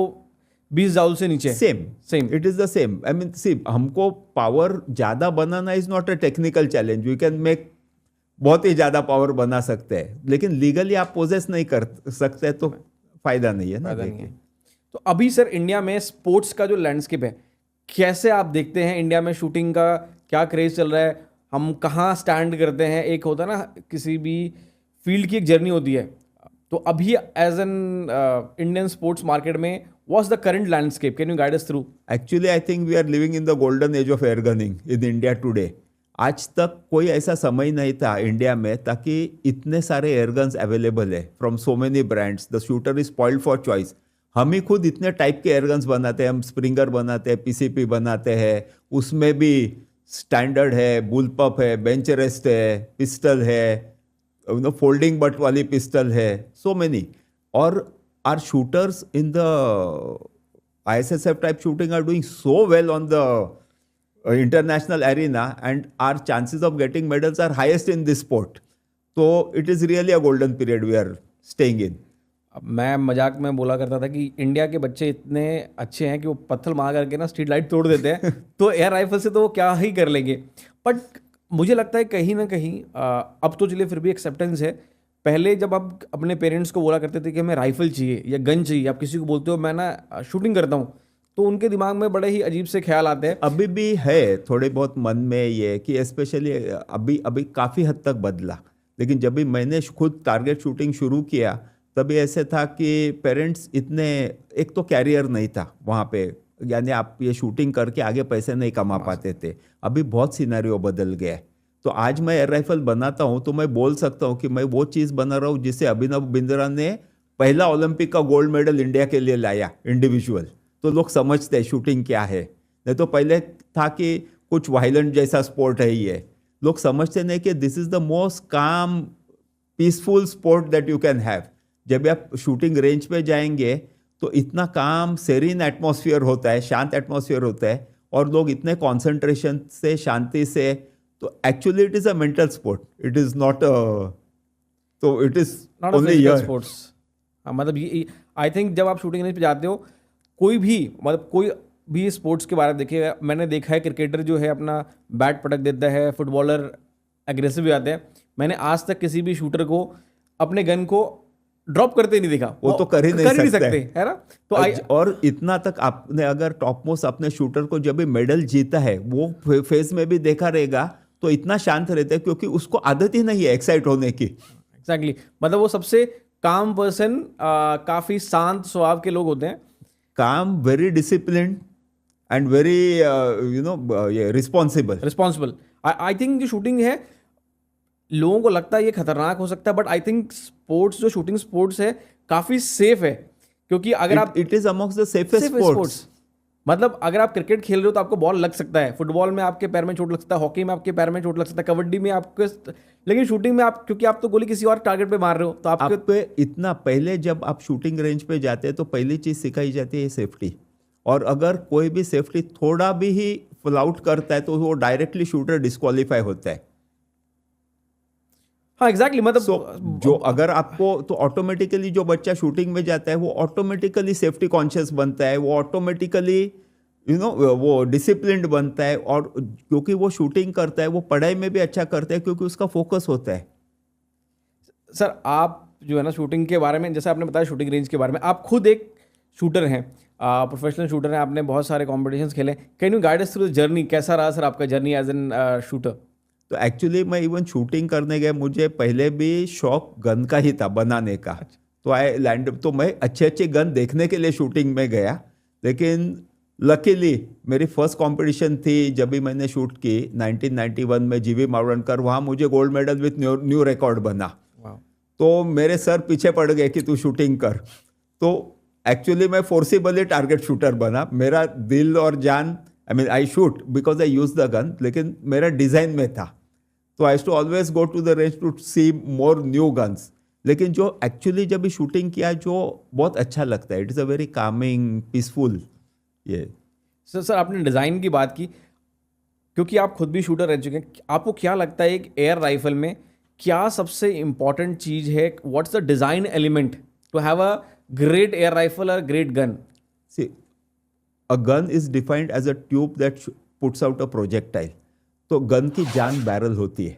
20 जाउल से नीचे. Same it is the same. I mean see, हमको पावर ज्यादा बनाना is not a technical challenge. We can make बहुत ही ज्यादा पावर बना सकते हैं, लेकिन लीगली आप पोजेस नहीं कर सकते तो फायदा नहीं है ना. तो अभी सर इंडिया में स्पोर्ट्स का जो लैंडस्केप है कैसे आप देखते हैं? इंडिया में शूटिंग का क्या क्रेज चल रहा है? हम कहाँ स्टैंड करते हैं? एक होता है ना, किसी भी फील्ड की एक जर्नी होती है. तो अभी as an Indian sports market में what's the current landscape? Can you guide us through? Actually I think we are living in the golden age of air gunning in India today. आज तक कोई ऐसा समय नहीं था इंडिया में ताकि इतने सारे एयरगन्स अवेलेबल है from so many brands. The shooter is spoiled for choice. हम ही खुद इतने टाइप के एयरगन्स बनाते हैं. हम स्प्रिंगर बनाते हैं, PCP बनाते हैं, उसमें भी स्टैंडर्ड है, बुलपप है, बेंच रेस्ट है, पिस्टल है, फोल्डिंग बट वाली पिस्टल है, सो मेनी. और our shooters in the ISSF type shooting are doing so well on the international arena, and our chances of getting medals are highest in this sport. So it is really a golden period we are staying in. मैं मजाक में बोला करता था कि India के बच्चे इतने अच्छे हैं कि वो पत्थर मार करके ना स्ट्रीट लाइट तोड़ देते हैं. तो एयर राइफल से तो वो क्या ही कर लेंगे. बट मुझे लगता है कहीं ना कहीं अब तो चलिए फिर भी एक्सेप्टेंस है. पहले जब आप अपने पेरेंट्स को बोला करते थे कि हमें राइफल चाहिए या गन चाहिए, आप किसी को बोलते हो मैं ना शूटिंग करता हूँ, तो उनके दिमाग में बड़े ही अजीब से ख्याल आते हैं. अभी भी है थोड़े बहुत मन में ये कि स्पेशली अभी काफ़ी हद तक बदला. लेकिन जब भी मैंने खुद टारगेट शूटिंग शुरू किया तभी ऐसे था कि पेरेंट्स इतने, एक तो कैरियर नहीं था वहाँ पे, यानी आप ये शूटिंग करके आगे पैसे नहीं कमा पाते थे. अभी बहुत सिनेरियो बदल गया है. तो आज मैं एयर राइफल बनाता हूँ तो मैं बोल सकता हूँ कि मैं वो चीज़ बना रहा हूँ जिससे अभिनव बिंद्रा ने पहला ओलंपिक का गोल्ड मेडल इंडिया के लिए लाया इंडिविजुअल. तो लोग समझते हैं शूटिंग क्या है. नहीं तो पहले था कि कुछ वायलेंट जैसा स्पोर्ट है ये. लोग समझते नहीं कि दिस इज द मोस्ट काम peaceful sport that you can have. जब आप शूटिंग रेंज पे जाएंगे तो इतना काम सेरीन एटमॉस्फेयर होता है, शांत एटमॉस्फेयर होता है, और लोग इतने कॉन्सेंट्रेशन से, शांति से. तो actually it is a mental sport, it is not तो it is not only sports. मतलब आई थिंक जब आप शूटिंग रेंज पे जाते हो कोई भी स्पोर्ट्स के बारे में देखिएगा, मैंने देखा है क्रिकेटर जो है अपना बैट पटक देता है, फुटबॉलर एग्रेसिव भी आते हैं. मैंने आज तक किसी भी शूटर को अपने गन को ड्रॉप करते नहीं देखा. वो तो कर ही नहीं सकते है ना. तो और इतना तक आपने अगर टॉप मोस्ट अपने शूटर को जब भी मेडल जीता है वो फेज में भी देखा रहेगा तो इतना शांत रहता है क्योंकि उसको आदत ही नहीं है एक्साइट होने की. एग्जैक्टली मतलब वो सबसे काम पर्सन, काफी शांत स्वभाव के लोग होते हैं. काम, वेरी डिसिप्लिन एंड वेरी ये रिस्पॉन्सिबल. रिस्पॉन्सिबल. आई थिंक जो शूटिंग है, लोगों को लगता है ये खतरनाक हो सकता है, बट आई थिंक स्पोर्ट्स, जो शूटिंग स्पोर्ट्स है, काफी सेफ है. क्योंकि अगर आप it is amongst the safest Safe sports. sports. मतलब अगर आप क्रिकेट खेल रहे हो तो आपको बॉल लग सकता है, फुटबॉल में आपके पैर में चोट लग सकता है, हॉकी में आपके पैर में चोट लग सकता है, कबड्डी में आपके, लेकिन शूटिंग में आप, क्योंकि आप तो गोली किसी और टारगेट पे मार रहे हो, तो आपके आप पे इतना पहले जब आप शूटिंग रेंज पे जाते हैं तो पहली चीज सिखाई जाती है सेफ्टी. और अगर कोई भी सेफ्टी थोड़ा भी ही फ्लाउट करता है तो वो डायरेक्टली शूटर डिस्क्वालीफाई होता है. हाँ एग्जैक्टली मतलब जो अगर आपको तो ऑटोमेटिकली जो बच्चा शूटिंग में जाता है वो ऑटोमेटिकली सेफ्टी कॉन्शियस बनता है, वो ऑटोमेटिकली वो डिसिप्लिन्ड बनता है. और क्योंकि वो शूटिंग करता है वो पढ़ाई में भी अच्छा करता है क्योंकि उसका फोकस होता है. सर आप जो है ना शूटिंग के बारे में, जैसे आपने बताया शूटिंग रेंज के बारे में, आप खुद एक शूटर हैं, प्रोफेशनल शूटर हैं, आपने बहुत सारे कॉम्पिटिशन्स खेले. Can you guide us through the journey? कैसा रहा सर आपका जर्नी एज एन शूटर? तो एक्चुअली मैं इवन शूटिंग करने गया, मुझे पहले भी शौक गन का ही था बनाने का. तो मैं अच्छे अच्छे गन देखने के लिए शूटिंग में गया. लेकिन लकीली मेरी फर्स्ट कंपटीशन थी जब भी मैंने शूट की 1991 में जीवी मावड़नकर, वहाँ मुझे gold medal with new record बना. तो मेरे सर पीछे पड़ गए कि तू शूटिंग कर. तो एक्चुअली मैं फोर्सिबली टारगेट शूटर बना. मेरा दिल और जान, I shoot because I use the gun, लेकिन मेरा डिज़ाइन में था. तो I to always go to the range to see more new guns. लेकिन जो एक्चुअली जब भी शूटिंग किया जो बहुत अच्छा लगता है, it is a very Kameng peaceful. ये सर आपने डिज़ाइन की बात की, क्योंकि आप खुद भी शूटर रह चुके हैं, आपको क्या लगता है एक एयर राइफल में क्या सबसे इंपॉर्टेंट चीज़ है? What's the design element to have a great air rifle और great gun? See, a gun is defined as a tube that puts out a projectile. तो गन की जान बैरल होती है.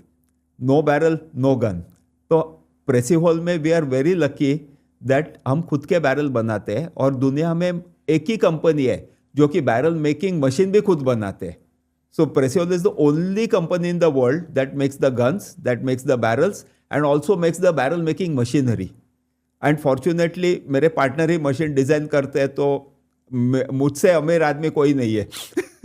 No barrel no gun. तो प्रेसी hall में we are very lucky that हम खुद के बैरल बनाते हैं और दुनिया में एक ही कंपनी है जो कि बैरल मेकिंग मशीन भी खुद बनाते हैं. So Precihole is the only company in the world that makes the guns, that makes the barrels and also makes the barrel making machinery. And fortunately मेरे पार्टनर ही machine design करते हैं, तो मुझसे अमीर आदमी कोई नहीं है.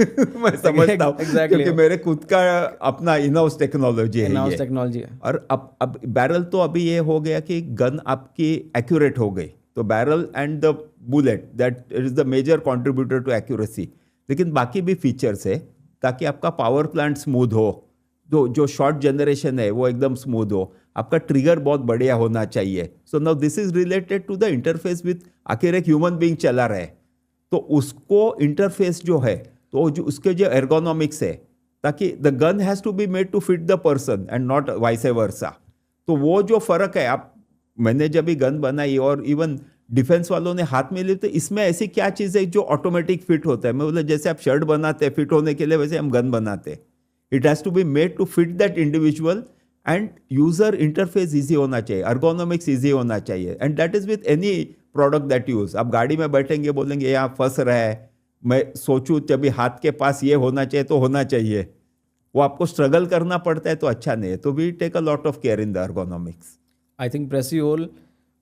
मैं समझता हूँ क्योंकि मेरे खुद का अपना इन हाउस टेक्नोलॉजी है. और अब बैरल तो अभी ये हो गया कि गन आपकी एक्यूरेट हो गई, तो barrel and the bullet that is the major contributor to accuracy. लेकिन बाकी भी फीचर्स है ताकि आपका पावर प्लांट स्मूथ हो, जो शॉर्ट जनरेशन है वो एकदम स्मूथ हो, आपका ट्रिगर बहुत बढ़िया होना चाहिए. So now this is related to the interface with, आखिर एक ह्यूमन बीइंग चला रहा है तो उसको इंटरफेस जो है, तो जो उसके जो एर्गोनॉमिक्स है, ताकि the gun has to be made to fit the person and not vice versa. तो वो जो फ़र्क है, आप मैंने जब भी गन बनाई और इवन डिफेंस वालों ने हाथ में ली, तो इसमें ऐसी क्या चीज़ है जो ऑटोमेटिक फिट होता है. मैं बोला जैसे आप शर्ट बनाते हैं फिट होने के लिए, वैसे हम गन बनाते हैं. It has to be made to fit that individual and user interface easy होना चाहिए, अर्गोनॉमिक्स ईजी होना चाहिए. And that is with any product that use. आप गाड़ी में बैठेंगे बोलेंगे यहाँ फंस रहा है, मैं सोचूं जब हाथ के पास ये होना चाहिए तो होना चाहिए, वो आपको स्ट्रगल करना पड़ता है तो अच्छा नहीं है. तो we take a lot of care in the ergonomics. I think Precihole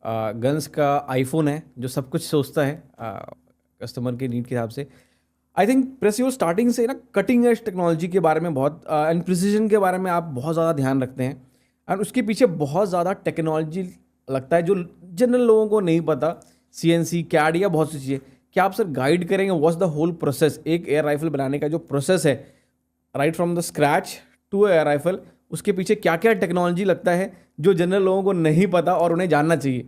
guns का आईफोन है जो सब कुछ सोचता है कस्टमर के नीड के हिसाब से. आई थिंक प्रेसी हॉल स्टार्टिंग से ना कटिंग एज टेक्नोलॉजी के बारे में बहुत एंड प्रिसीजन के बारे में आप बहुत ज़्यादा ध्यान रखते हैं, एंड उसके पीछे बहुत ज़्यादा टेक्नोलॉजी लगता है जो जनरल लोगों को नहीं पता, CNC, CAD या बहुत सी चीज़ें. क्या आप सर गाइड करेंगे व्हाट्स द होल प्रोसेस, एक एयर राइफल बनाने का जो प्रोसेस है right from the scratch to air rifle, उसके पीछे क्या क्या टेक्नोलॉजी लगता है जो जनरल लोगों को नहीं पता और उन्हें जानना चाहिए?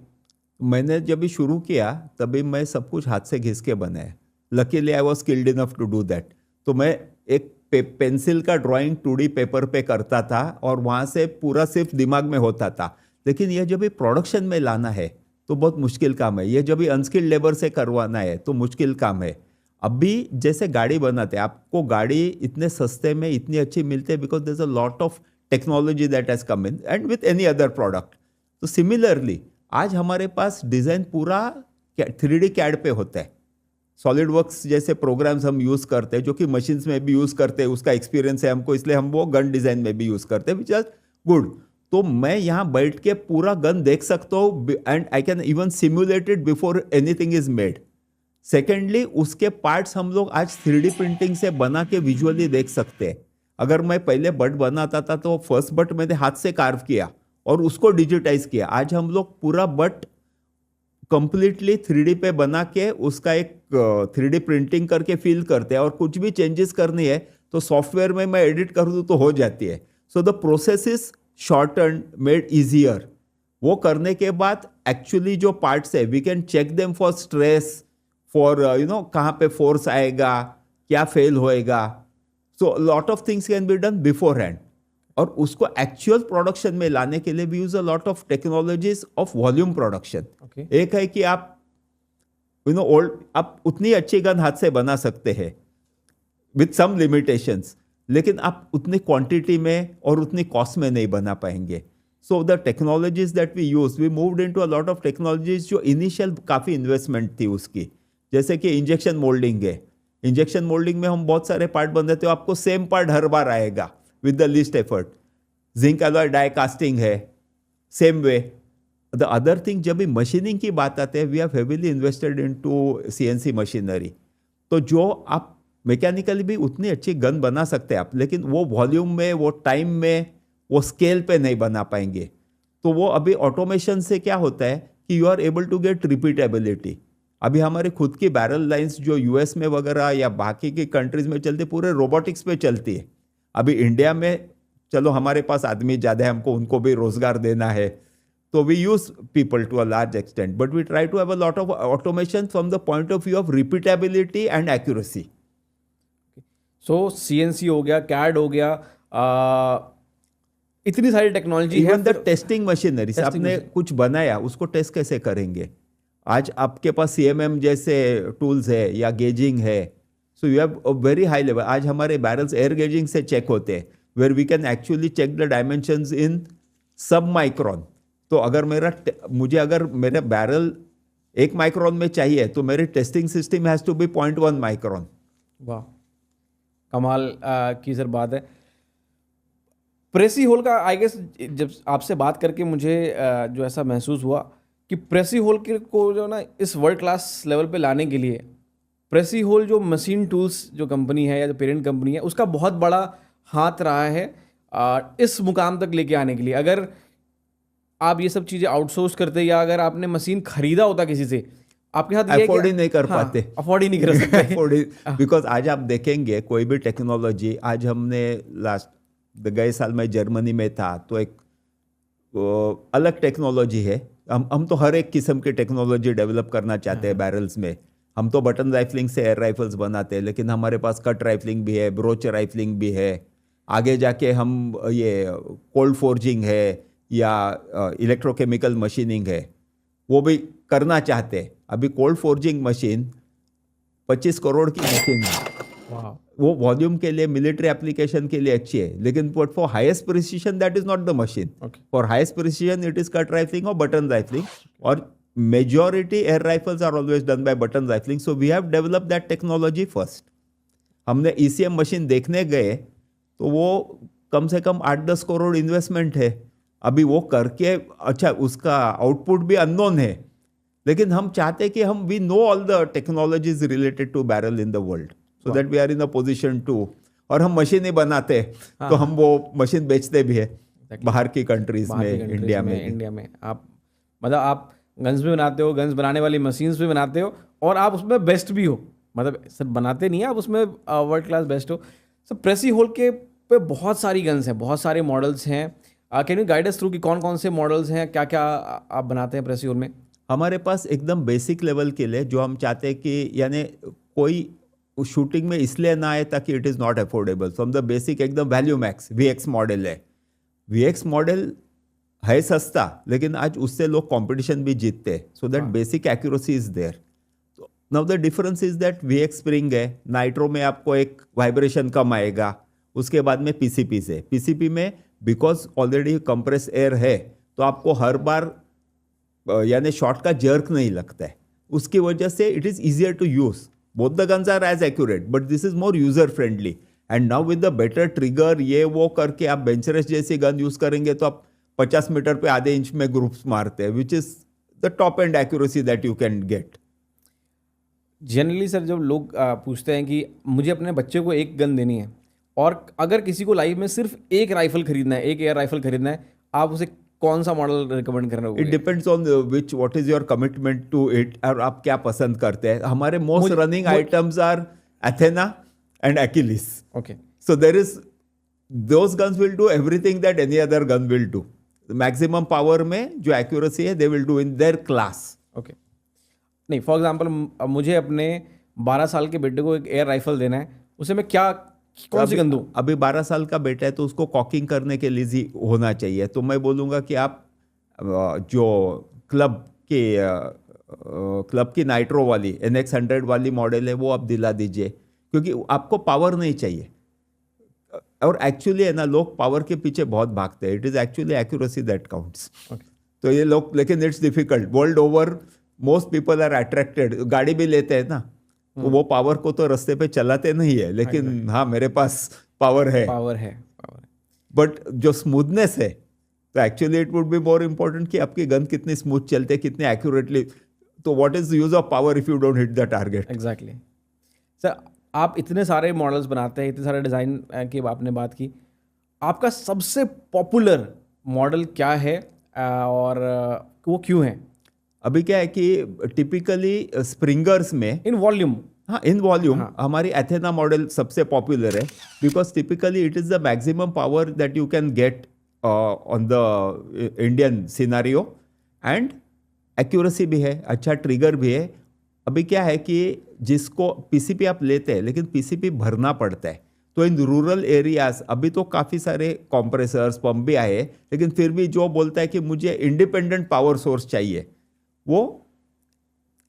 मैंने जब भी शुरू किया तभी मैं सब कुछ हाथ से घिस के बनाया. Luckily I was skilled enough to do that. तो मैं एक पेंसिल का ड्राइंग 2D पेपर पे करता था और वहाँ से पूरा सिर्फ दिमाग में होता था. लेकिन यह जब भी प्रोडक्शन में लाना है तो बहुत मुश्किल काम है. ये जब भी अनस्किल्ड लेबर से करवाना है तो मुश्किल काम है. अभी जैसे गाड़ी बनाते हैं, आपको गाड़ी इतने सस्ते में इतनी अच्छी मिलती है because there is a lot of technology that has come in and with any other product. तो सिमिलरली आज हमारे पास डिज़ाइन पूरा 3D CAD पे होता है. सॉलिड वर्क्स जैसे प्रोग्राम्स हम यूज़ करते हैं जो कि मशीन्स में भी यूज़ करते हैं, उसका एक्सपीरियंस है हमको, इसलिए हम वो गन डिज़ाइन में भी यूज़ करते हैं, विच आर गुड. तो मैं यहाँ बैठ के पूरा गन देख सकता हूँ and I can even simulate it before anything is made. Secondly, उसके पार्ट्स हम लोग आज 3D प्रिंटिंग से बना के विजुअली देख सकते हैं. अगर मैं पहले बट बनाता था तो फर्स्ट बट मैंने हाथ से कार्व किया और उसको डिजिटाइज किया. आज हम लोग पूरा बट कंप्लीटली 3D पे बना के उसका एक 3D प्रिंटिंग करके फील करते हैं और कुछ भी चेंजेस करनी है तो सॉफ्टवेयर में मैं एडिट कर दूँ तो हो जाती है. So the process is shorten, made easier. वो करने के बाद एक्चुअली जो पार्ट्स है we can check them for stress, for कहाँ पे फोर्स आएगा, क्या फेल होएगा. So lot of things can be done beforehand. और उसको एक्चुअल प्रोडक्शन में लाने के लिए we use a lot of technologies of volume production. एक है कि आप आप उतनी अच्छी गन हाथ से बना सकते हैं विथ सम लिमिटेशंस, लेकिन आप उतनी क्वांटिटी में और उतनी कॉस्ट में नहीं बना पाएंगे. So the technologies that we use, we moved into a lot of technologies जो इनिशियल काफ़ी इन्वेस्टमेंट थी उसकी. जैसे कि इंजेक्शन मोल्डिंग है. इंजेक्शन मोल्डिंग में हम बहुत सारे पार्ट बन देते हो, आपको सेम पार्ट हर बार आएगा with the least effort. Zinc alloy die casting है, same way. The other thing, जब भी मशीनिंग की बात आते हैं, we have heavily invested into CNC machinery. तो जो आप मैकेनिकली भी उतनी अच्छी गन बना सकते हैं आप, लेकिन वो वॉल्यूम में, वो टाइम में, वो स्केल पे नहीं बना पाएंगे. तो वो अभी ऑटोमेशन से क्या होता है कि you are able to get repeatability. अभी हमारी खुद की बैरल लाइंस जो US में वगैरह या बाकी की कंट्रीज में चलती, पूरे रोबोटिक्स पे चलती है. अभी इंडिया में चलो हमारे पास आदमी ज़्यादा है, हमको उनको भी रोजगार देना है, तो we use people to a large extent, but we try to have a lot of automation from the point of view of repeatability and accuracy. So CNC हो गया, CAD हो गया, इतनी सारी टेक्नोलॉजी है. इवन द टेस्टिंग मशीनरी, आपने कुछ बनाया उसको टेस्ट कैसे करेंगे. आज आपके पास CMM जैसे टूल्स है या गेजिंग है. So you have very high level. आज हमारे बैरल्स एयर गेजिंग से चेक होते हैं, where we can actually check the dimensions in sub micron. तो अगर अगर मेरा बैरल 1 माइक्रोन में चाहिए तो मेरी testing system has to be 0.1 micron. वाह, कमाल की सर बात है. प्रेसी होल का आई गेस जब आपसे बात करके मुझे जो ऐसा महसूस हुआ कि प्रेसी होल को जो ना इस वर्ल्ड क्लास लेवल पे लाने के लिए प्रेसी होल जो मशीन टूल्स जो कंपनी है या जो पेरेंट कंपनी है उसका बहुत बड़ा हाथ रहा है इस मुकाम तक लेके आने के लिए. अगर आप ये सब चीज़ें आउटसोर्स करते या अगर आपने मशीन खरीदा होता किसी से, आपके साथ अफोर्ड ही नहीं कर पाते. अफोर्ड ही नहीं कर सकते. बिकॉज आज आप देखेंगे कोई भी टेक्नोलॉजी, आज हमने गए साल में जर्मनी में था तो एक अलग टेक्नोलॉजी है. हम तो हर एक किस्म की टेक्नोलॉजी डेवलप करना चाहते हैं बैरल्स में. हम तो बटन राइफलिंग से एयर राइफल्स बनाते हैं, लेकिन हमारे पास कट राइफलिंग भी है, ब्रोच राइफलिंग भी है. आगे जाके हम ये कोल्ड फोर्जिंग है या इलेक्ट्रोकेमिकल मशीनिंग है, वो भी करना चाहते हैं. अभी कोल्ड फोर्जिंग मशीन 25 करोड़ की मशीन है. वो वॉल्यूम के लिए, मिलिट्री एप्लीकेशन के लिए अच्छी है, लेकिन but for highest precision that is not the machine. For highest precision it is cut rifling और बटन राइफलिंग, और majority air rifles are always done by button rifling. So we have developed that technology first. हमने ECM machine देखने गए तो वो कम से कम 8-10 crore investment है. अभी वो करके अच्छा उसका आउटपुट भी अननोन है, लेकिन हम चाहते कि हम we know all the technologies related to barrel in the world, so that we are in a position to. और हम मशीन ही बनाते हैं तो हम वो मशीन बेचते भी है बाहर की कंट्रीज में, इंडिया में. आप मतलब आप गन्स भी बनाते हो, गन्स बनाने वाली मशीन्स भी बनाते हो, और आप उसमें बेस्ट भी हो. मतलब सिर्फ बनाते नहीं है, आप उसमें वर्ल्ड क्लास बेस्ट हो. सो प्रेसी होल के पे बहुत सारी गन्स हैं, बहुत सारे मॉडल्स हैं. Can you guide us through कि कौन कौन से मॉडल्स हैं, क्या क्या आप बनाते हैं प्रेसी होल में? हमारे पास एकदम बेसिक लेवल के लिए जो हम चाहते हैं कि यानी कोई शूटिंग में इसलिए ना आए ताकि it is not affordable. From the basic एकदम वैल्यू मैक्स VX मॉडल है. VX मॉडल है सस्ता, लेकिन आज उससे लोग कंपटीशन भी जीतते हैं. So that basic accuracy is there. Now the difference is that VX spring है. नाइट्रो में आपको एक वाइब्रेशन कम आएगा. उसके बाद में PCP से, PCP में बिकॉज ऑलरेडी कंप्रेस एयर है तो आपको हर बार यानी शॉट का जर्क नहीं लगता है. उसकी वजह से it is easier to use. Both the guns are as accurate, but this is more user friendly. And now with the better trigger ये वो करके आप बेंचरेस जैसी गन यूज करेंगे तो आप 50 मीटर पे आधे इंच में ग्रुप्स मारते हैं, which is the top and accuracy that you can get. Generally sir जब लोग पूछते हैं कि मुझे अपने बच्चे को एक गन देनी है और अगर किसी को लाइफ में सिर्फ एक राइफल खरीदना है, एक एयर राइफल खरीदना है, आप उसे कौन सा मॉडल रिकमेंड कर रहे हो? It depends on which what is your commitment to it, और आप क्या पसंद करते हैं। हमारे most running items are Athena and Achilles. Okay, So there is, those guns will do everything that any other gun will do. The maximum power में जो accuracy है they will do in their class. Okay. नहीं, for example मुझे अपने 12 साल के बेटे को एक एयर राइफल देना है, उसे मैं क्या कौन सी गन दूं? अभी 12 साल का बेटा है तो उसको कॉकिंग करने के लिए ही होना चाहिए। तो मैं बोलूँगा कि आप जो क्लब की नाइट्रो वाली NX100 वाली मॉडल है वो आप दिला दीजिए, क्योंकि आपको पावर नहीं चाहिए। और एक्चुअली है ना, लोग पावर के पीछे बहुत भागते हैं। It is actually accuracy that counts. तो ये लोग, लेकिन it's difficult. World over most people are attracted, गाड़ी भी लेते हैं ना, तो वो पावर को तो रास्ते पे चलाते नहीं है, लेकिन हाँ मेरे पास पावर है। बट जो स्मूथनेस है, तो actually it would be more important कि आपकी गन कितनी स्मूथ चलते, कितनी एक्यूरेटली। तो what is use of power if you don't hit the target? Exactly. Sir आप इतने सारे मॉडल्स बनाते हैं, इतने सारे डिज़ाइन की आपने बात की, आपका सबसे पॉपुलर मॉडल क्या है और वो क्यों है? अभी क्या है कि टिपिकली स्प्रिंगर्स में इन वॉल्यूम, हाँ इन वॉल्यूम हमारी एथेना मॉडल सबसे पॉपुलर है, because typically it is the maximum power that you can get on the Indian scenario, and accuracy भी है, अच्छा ट्रिगर भी है। अभी क्या है कि जिसको पीसीपी आप लेते हैं, लेकिन पीसीपी भरना पड़ता है, तो इन रूरल एरियाज अभी तो काफ़ी सारे कॉम्प्रेसर्स पंप भी आए, लेकिन फिर भी जो बोलता है कि मुझे इंडिपेंडेंट पावर सोर्स चाहिए, वो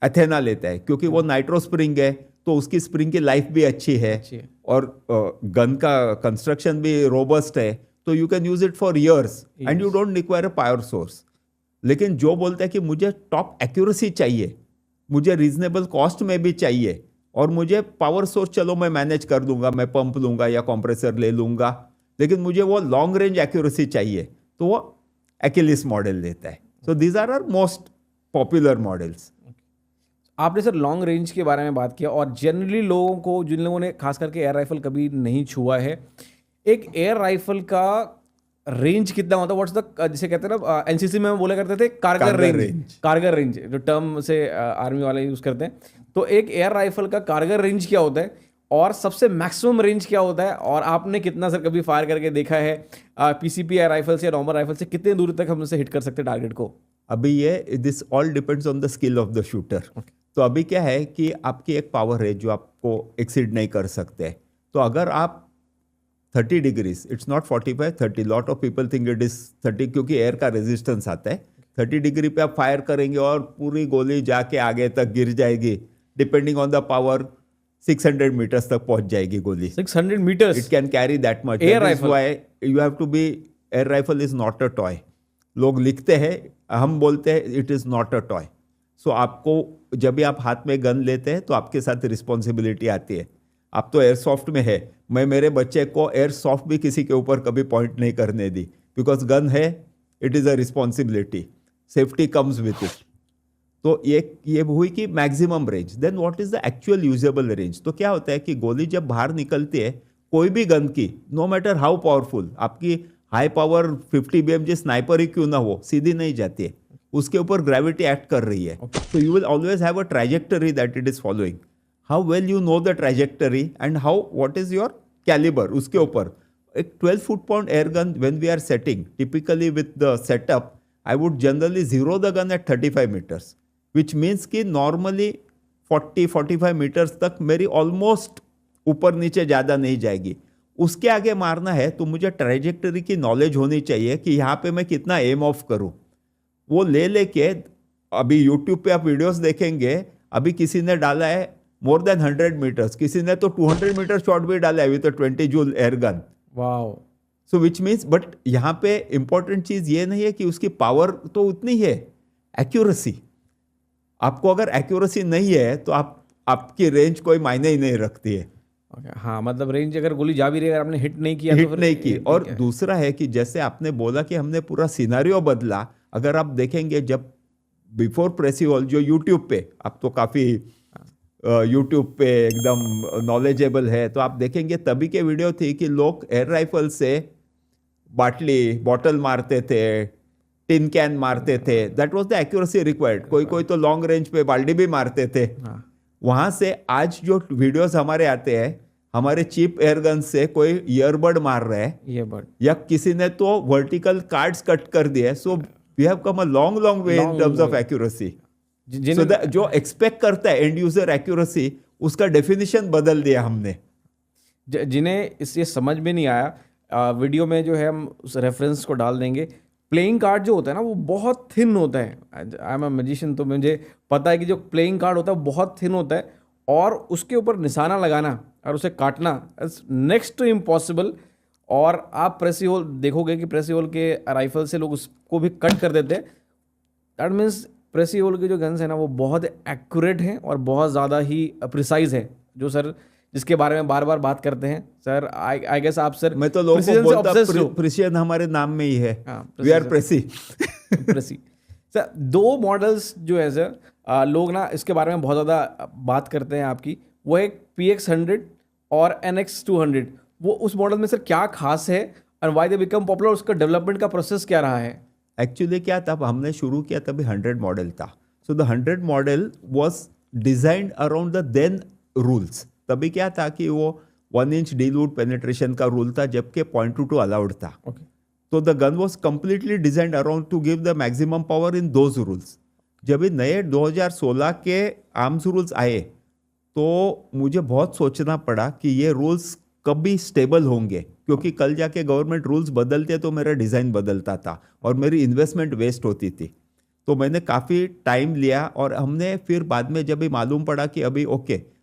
एथेना लेता है, क्योंकि वो नाइट्रो स्प्रिंग है, तो उसकी स्प्रिंग की लाइफ भी अच्छी है और गन का कंस्ट्रक्शन भी रोबस्ट है, तो you can use it for years and you don't require a power source. लेकिन जो बोलता है कि मुझे टॉप एक्यूरेसी चाहिए, मुझे रीजनेबल कॉस्ट में भी चाहिए, और मुझे पावर सोर्स चलो मैं मैनेज कर दूंगा, मैं पंप लूंगा या कंप्रेसर ले लूंगा, लेकिन मुझे वो लॉन्ग रेंज एक्यूरेसी चाहिए, तो वो एक्यूलिस मॉडल लेता है। So these are our most popular models. आपने सर लॉन्ग रेंज के बारे में बात किया, और जनरली लोगों को, जिन लोगों ने खास करके एयर राइफल कभी नहीं छुआ है, एक एयर राइफल का रेंज कितना होता है? व्हाट्स द, जिसे कहते हैं ना, एनसीसी में हम बोला करते थे कारगर रेंज, कारगर रेंज जो टर्म से आर्मी वाले यूज करते हैं। तो एक एयर राइफल का कारगर रेंज क्या होता है और सबसे मैक्सिमम रेंज क्या होता है? और आपने कितना सर कभी फायर करके देखा है पीसीपी एयर राइफल से या नॉर्मल राइफल से, कितने दूर तक हम उसे हिट कर सकते हैं टारगेट को? अभी ये this all depends on the skill of the shooter. तो अभी क्या है कि आपकी एक पावर है जो आपको एक्सीड नहीं कर सकते। तो अगर आप 30 degrees, it's not 45, 30, lot of people think it is 30, क्योंकि एयर का रेजिस्टेंस आता है। 30 डिग्री पे आप फायर करेंगे और पूरी गोली जाके आगे तक गिर जाएगी, depending on the power 600 meters तक पहुंच जाएगी गोली। 600 meters it can carry that much. Air rifle, you have to be, air rifle is not a toy. लोग लिखते हैं, हम बोलते हैं it is not a toy. So आपको जब भी आप हाथ में गन लेते हैं तो आपके साथ रिस्पॉन्सिबिलिटी आती है। आप तो एयर सॉफ्ट में है, मैं मेरे बच्चे को एयर सॉफ्ट भी किसी के ऊपर कभी पॉइंट नहीं करने दी, बिकॉज गन है, it is a responsibility, safety comes with it. तो ये हुई कि maximum range. Then what is the actual usable range? तो क्या होता है कि गोली जब बाहर निकलती है कोई भी गन की, नो मैटर हाउ पावरफुल, आपकी हाई पावर 50 BMG स्नाइपर ही क्यों ना हो, सीधी नहीं जाती है, उसके ऊपर ग्रेविटी एक्ट कर रही है। तो you will always have a trajectory that it is following. How well you know the trajectory and how what is your calibre, उसके ऊपर। एक 12 foot pound air gun when we are setting, typically with the setup, I would generally zero the gun at 35 metres, which means कि normally 40-45 metres तक मेरी almost ऊपर नीचे ज़्यादा नहीं जाएगी। उसके आगे मारना है तो मुझे ट्रैजेक्टरी की नॉलेज होनी चाहिए कि यहाँ पे मैं कितना एम ऑफ करूँ। वो ले लेके, अभी यूट्यूब पे आप वीडियोस देखेंगे, अभी किसी ने डाला है मोर देन 100 मीटर्स, किसी ने तो 200 मीटर शॉट भी डाला है with 20 joule air gun. Wow. So which means, but यहाँ पे इंपॉर्टेंट चीज़ ये नहीं है कि उसकी पावर तो उतनी है, एक्यूरेसी। आपको अगर एक्यूरेसी नहीं है तो आपकी रेंज कोई मायने ही नहीं रखती है। Okay, हाँ मतलब रेंज अगर गोली जा भी रही है, अगर आपने हिट नहीं किया तो हिट फिर नहीं की। hit और किया है। दूसरा है कि जैसे आपने बोला कि हमने पूरा सिनारियो बदला, अगर आप देखेंगे जब बिफोर प्रेसियोल जो यूट्यूब पे, आप तो काफी यूट्यूब पे एकदम नॉलेजेबल है, तो आप देखेंगे तभी के वीडियो थी कि लोग एयर राइफल से बॉटल मारते थे, टिन कैन मारते थे, that was the accuracy required. कोई कोई तो लॉन्ग रेंज पे बाल्टी भी मारते थे। हाँ वहां से आज जो वीडियोस हमारे आते हैं, हमारे चीप एयरगन से कोई ईयरबड मार रहा है, ये बट या किसी ने तो वर्टिकल कार्ड्स कट कर दिए। So we have come a long long way in Long terms of way. Accuracy. So जिन्हें जो एक्सपेक्ट करता है एंड यूजर एक्यूरेसी, उसका डेफिनेशन बदल दिया हमने। जिन्हें इससे समझ में नहीं आया, वीडियो में जो है हम उस रेफरेंस को डाल देंगे। प्लेइंग कार्ड जो होता है ना वो बहुत थिन होता है। आई एम अ मैजिशियन, तो मुझे पता है कि जो प्लेइंग कार्ड होता है वो बहुत थिन होता है, और उसके ऊपर निशाना लगाना और उसे काटना नेक्स्ट टू इम्पॉसिबल। और आप प्रेसी होल देखोगे कि प्रेसी होल के राइफल से लोग उसको भी कट कर देते हैं। दैट मीन्स प्रेसी होल के जो गन्स हैं ना वो बहुत एक्यूरेट हैं और बहुत ज़्यादा ही प्रिसाइज है। जो सर जिसके बारे में बार बार बात करते हैं सर, आई गेस आप सर मैं तो लोगों को precision से बोलता obsessed हो। प्रिसियन हमारे नाम में ही है। हाँ, वी आर precision। प्रेसी। प्रेसी सर, दो मॉडल्स जो है सर, लोग ना इसके बारे में बहुत ज़्यादा बात करते हैं आपकी। वो एक PX100 और NX200। वो उस मॉडल में सर क्या खास है और वाई दे बिकम पॉपुलर, उसका डेवलपमेंट का प्रोसेस क्या रहा है? एक्चुअली क्या, तब हमने शुरू किया तभी 100 मॉडल था। So the 100 model was designed around the then rules. तभी क्या था कि वो 1 इंच डीलूट पेनिट्रेशन का रूल था, जबकि .22 अलाउड था। ओके तो the gun was completely designed around to give the maximum power in those rules. जब ये नए 2016 के आर्म्स रूल्स आए तो मुझे बहुत सोचना पड़ा कि ये रूल्स कभी स्टेबल होंगे, क्योंकि कल जाके गवर्नमेंट रूल्स बदलते तो मेरा डिज़ाइन बदलता था और मेरी इन्वेस्टमेंट वेस्ट होती थी। तो मैंने काफ़ी टाइम लिया और हमने फिर बाद में जब भी मालूम पड़ा कि अभी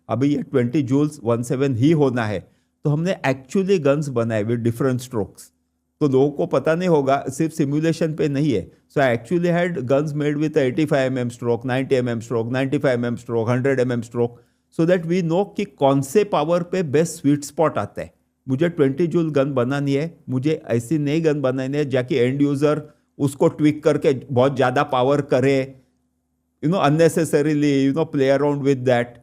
अभी ये 20 जूल्स 17 ही होना है, तो हमने एक्चुअली गन्स बनाए विद डिफरेंट स्ट्रोक्स। तो लोगों को पता नहीं होगा, सिर्फ सिमुलेशन पे नहीं है। So I actually had guns made with 85 mm stroke, 90 mm stroke, 95 mm stroke, 100 mm stroke, so that we know कि कौन से पावर पे बेस्ट स्वीट स्पॉट आता है। मुझे 20 जूल गन बनानी है, मुझे ऐसी नई गन बनानी है जाकि एंड यूजर उसको ट्विक करके बहुत ज़्यादा पावर करे, unnecessarily, play around with that.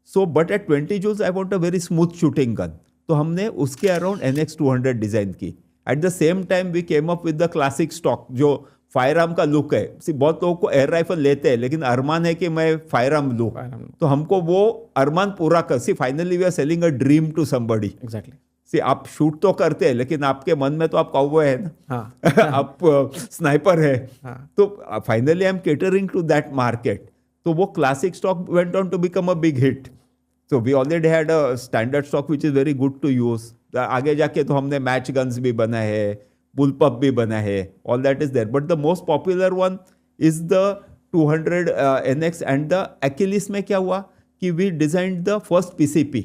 So, but at 20 joules, I want a very smooth shooting gun. तो हमने उसके अराउंड NX200 डिजाइन की। At the same time we came up with the classic stock जो firearm का look है। बहुत लोगों को एयर राइफल लेते हैं, लेकिन अरमान है कि मैं फायर आर्म लूँ, तो हमको वो अरमान पूरा कर। See finally we are selling a dream to somebody. Exactly. See आप शूट तो करते हैं, लेकिन आपके मन में तो आप काउबॉय है ना। हाँ आप स्नाइपर है। हाँ तो finally I am catering to that market. तो वो classic stock went on to become a big hit. तो we already had a standard stock which is very good to use. आगे जाके तो हमने मैच गन्स भी बना है, बुलपअप भी बना है, all that is there. But the most popular one is the 200 NX and the एक्लिस। में क्या हुआ कि we designed the first PCP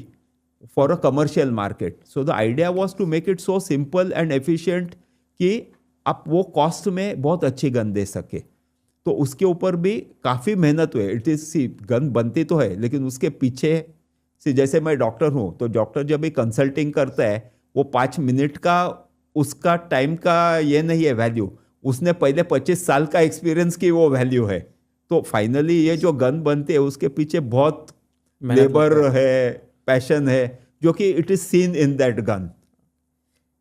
for a commercial market. So the idea was to make it so simple and efficient कि आप वो cost में बहुत अच्छी गन दे सके। तो उसके ऊपर भी काफ़ी मेहनत हुई। इट इज सी गन बनती तो है, लेकिन उसके पीछे से, जैसे मैं डॉक्टर हूँ, तो डॉक्टर जब भी कंसल्टिंग करता है वो 5 मिनट का उसका टाइम का ये नहीं है वैल्यू, उसने पहले 25 साल का एक्सपीरियंस की वो वैल्यू है। तो फाइनली ये जो गन बनती है उसके पीछे बहुत लेबर है, पैशन है, जो कि it is seen in that gun.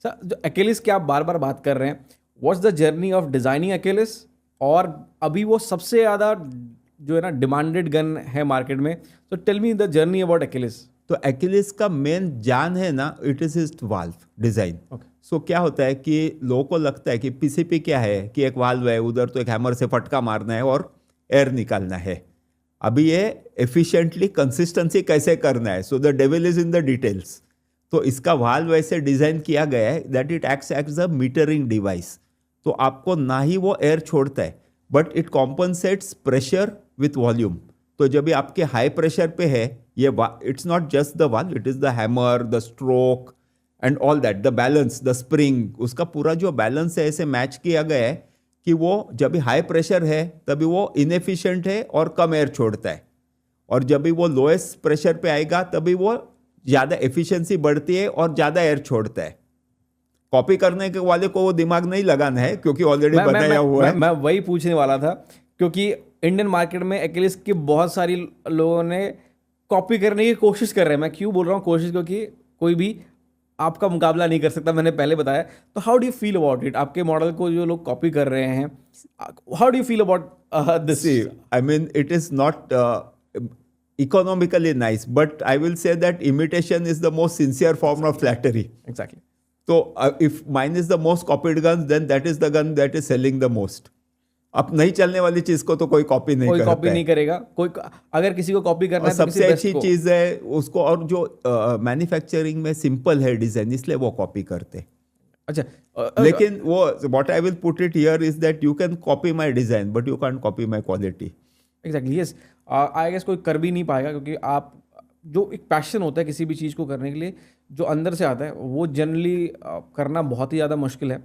Sir, जो एक्लिस की आप बार बार बात कर रहे हैं, what's the journey of designing Achilles? और अभी वो सबसे ज़्यादा जो है ना डिमांडेड गन है मार्केट में, तो tell me the journey about Achilles. तो एक्लिस का मेन जान है ना, it is his valve design. So क्या होता है कि लोगों को लगता है कि PCP क्या है कि एक वाल्व है, उधर तो एक हैमर से फटका मारना है और एयर निकालना है। अभी ये एफिशिएंटली कंसिस्टेंसी कैसे करना है, so the devil is in the details. तो इसका वाल्व वैसे डिजाइन किया गया है that it acts as a metering device. तो आपको ना ही वो एयर छोड़ता है, but it compensates pressure with volume. तो जब भी आपके हाई प्रेशर पे है, ये it's not just the valve, it is the hammer, the stroke and all that, the balance, the spring, उसका पूरा जो बैलेंस है ऐसे मैच किया गया है कि वो जब भी हाई प्रेशर है तभी वो इनएफिशिएंट है और कम एयर छोड़ता है, और जब भी वो लोएस्ट प्रेशर पे आएगा तभी वो ज़्यादा एफिशिएंसी बढ़ती है और ज़्यादा एयर छोड़ता है। कॉपी करने के वाले को वो दिमाग नहीं लगाना है क्योंकि ऑलरेडी बनाया हुआ है। मैं वही पूछने वाला था, क्योंकि इंडियन मार्केट में एक्चुअली की बहुत सारी लोगों ने कॉपी करने की कोशिश कर रहे हैं। मैं क्यों बोल रहा हूँ कोशिश, क्योंकि कोई भी आपका मुकाबला नहीं कर सकता, मैंने पहले बताया। तो how do you feel about it? आपके मॉडल को जो लोग कॉपी कर रहे हैं, how do you feel about this? See, I mean, it is not economically nice, but I will say that imitation is the most sincere form of flattery. Exactly. So, if mine is the most copied gun, then that is the gun that is selling the most. अब नहीं चलने वाली चीज को तो कोई copy नहीं कोई करता कॉपी है। नहीं करेगा। कोई अगर किसी को कॉपी करना और है तो किसी सबसे बेस्ट अच्छी को। चीज है उसको, और जो मैन्युफैक्चरिंग में सिंपल है डिजाइन, इसलिए वो कॉपी करते हैं। अच्छा, लेकिन वो what I will put it here is that you can copy my design but you can copy my quality. Exactly, yes. I guess कोई कर भी नहीं पाएगा, क्योंकि आप जो एक पैशन होता है किसी भी चीज़ को करने के लिए, जो अंदर से आता है, वो जनरली करना बहुत ही ज़्यादा मुश्किल है।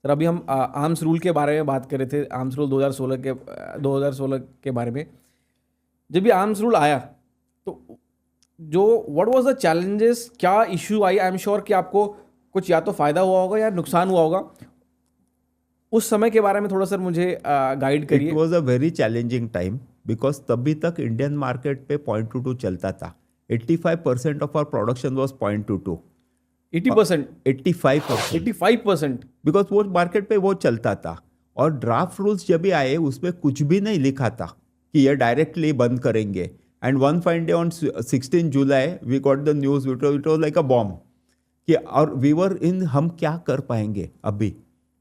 सर, अभी हम आर्म्स रूल के बारे में बात कर रहे थे, आर्म्स रूल 2016 के बारे में। जब भी आर्म्स रूल आया तो जो व्हाट वाज द चैलेंजेस, क्या issue I? I am sure कि आपको कुछ या तो फ़ायदा हुआ होगा या नुकसान हुआ होगा। उस समय के बारे में थोड़ा सर मुझे गाइड इट करिए। Was a very challenging time because तभी तक इंडियन मार्केट पे 0.22 चलता था। 85% of our production was 0.22। 80%, 85%, 85%। Because वो मार्केट पे वो चलता था। और ड्राफ्ट रूल्स जब भी आए उसमें कुछ भी नहीं लिखा था कि ये डायरेक्टली बंद करेंगे। And one fine day on 16 July we got the news, it was like a bomb कि, और वी वर इन, हम क्या कर पाएंगे अभी?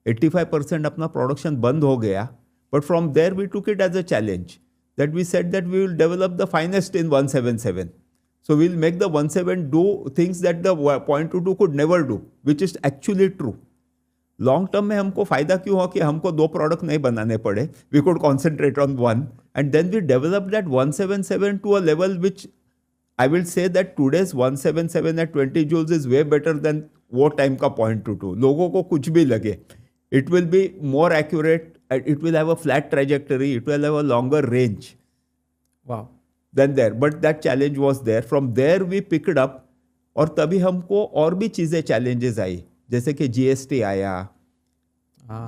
85% अपना प्रोडक्शन बंद हो गया। But from there we took it as a challenge that we said that we will develop the finest in 177. So we'll make the 17 do things that the 0.22 could never do, which is actually true. Long term में हमको फायदा क्यों हुआ कि हमको 2 product नहीं बनाने पड़े। We could concentrate on 1 and then we develop that 177 to a level which I will say that today's 177 at 20 joules is way better than वो टाइम का 0.22। लोगों को कुछ भी लगे, it will be more accurate, it will have a flat trajectory, it will have a longer range than there, but that challenge was there. From there we picked up, और तभी हमको और भी चीज़ें चैलेंजेस आई, जैसे कि GST आया,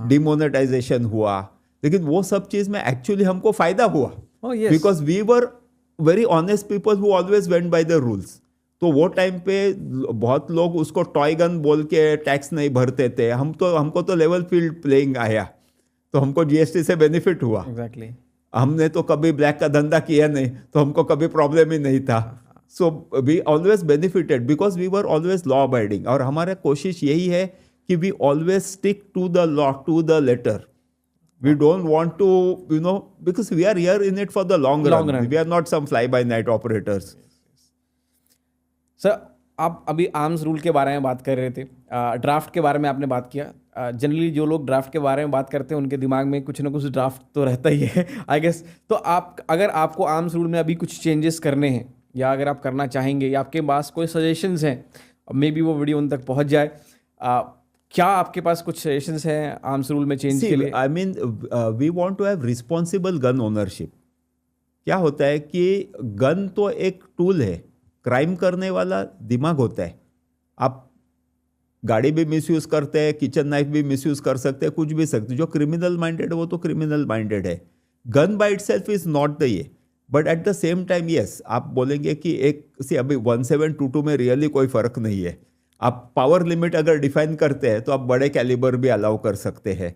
demonetisation हुआ। लेकिन वो सब चीज़ में एक्चुअली हमको फायदा हुआ, because we were very honest people who always went by the rules. तो वो टाइम पे बहुत लोग उसको टॉय गन बोल के टैक्स नहीं भरते थे। हमको तो लेवल फील्ड प्लेइंग आया, तो हमको जीएसटी से बेनिफिट हुआ। एग्जैक्टली। हमने तो कभी ब्लैक का धंधा किया नहीं, तो हमको कभी प्रॉब्लम ही नहीं था। So we always benefited because we were always law abiding. और हमारा कोशिश यही है कि we always stick to the law, to the letter. We don't want to, you know, because we are here in it for the long run, we are not some fly by night operators. Sir, आप अभी arms rule के बारे में बात कर रहे थे, draft के बारे में आपने बात किया। जनरली जो लोग ड्राफ्ट के बारे में बात करते हैं उनके दिमाग में कुछ ना कुछ ड्राफ्ट तो रहता ही है, आई गेस। तो अगर आपको आर्म्स रूल में अभी कुछ चेंजेस करने हैं, या अगर आप करना चाहेंगे, या आपके पास कोई सजेशंस हैं, मे बी वो वीडियो उन तक पहुंच जाए, क्या आपके पास कुछ सजेशंस हैं आर्म्स रूल में चेंज के लिए? I mean we want to have responsible gun ownership. क्या होता है कि गन तो एक टूल है, क्राइम करने वाला दिमाग होता है। आप गाड़ी भी मिसयूज करते हैं, किचन नाइफ भी मिसयूज कर सकते हैं, कुछ भी सकते। जो क्रिमिनल माइंडेड है वो तो क्रिमिनल माइंडेड है। Gun by itself is not the ये, but at the same time yes, आप बोलेंगे कि एक से अभी 1722 में रियली कोई फर्क नहीं है। आप पावर लिमिट अगर डिफाइन करते हैं तो आप बड़े कैलिबर भी अलाउ कर सकते हैं।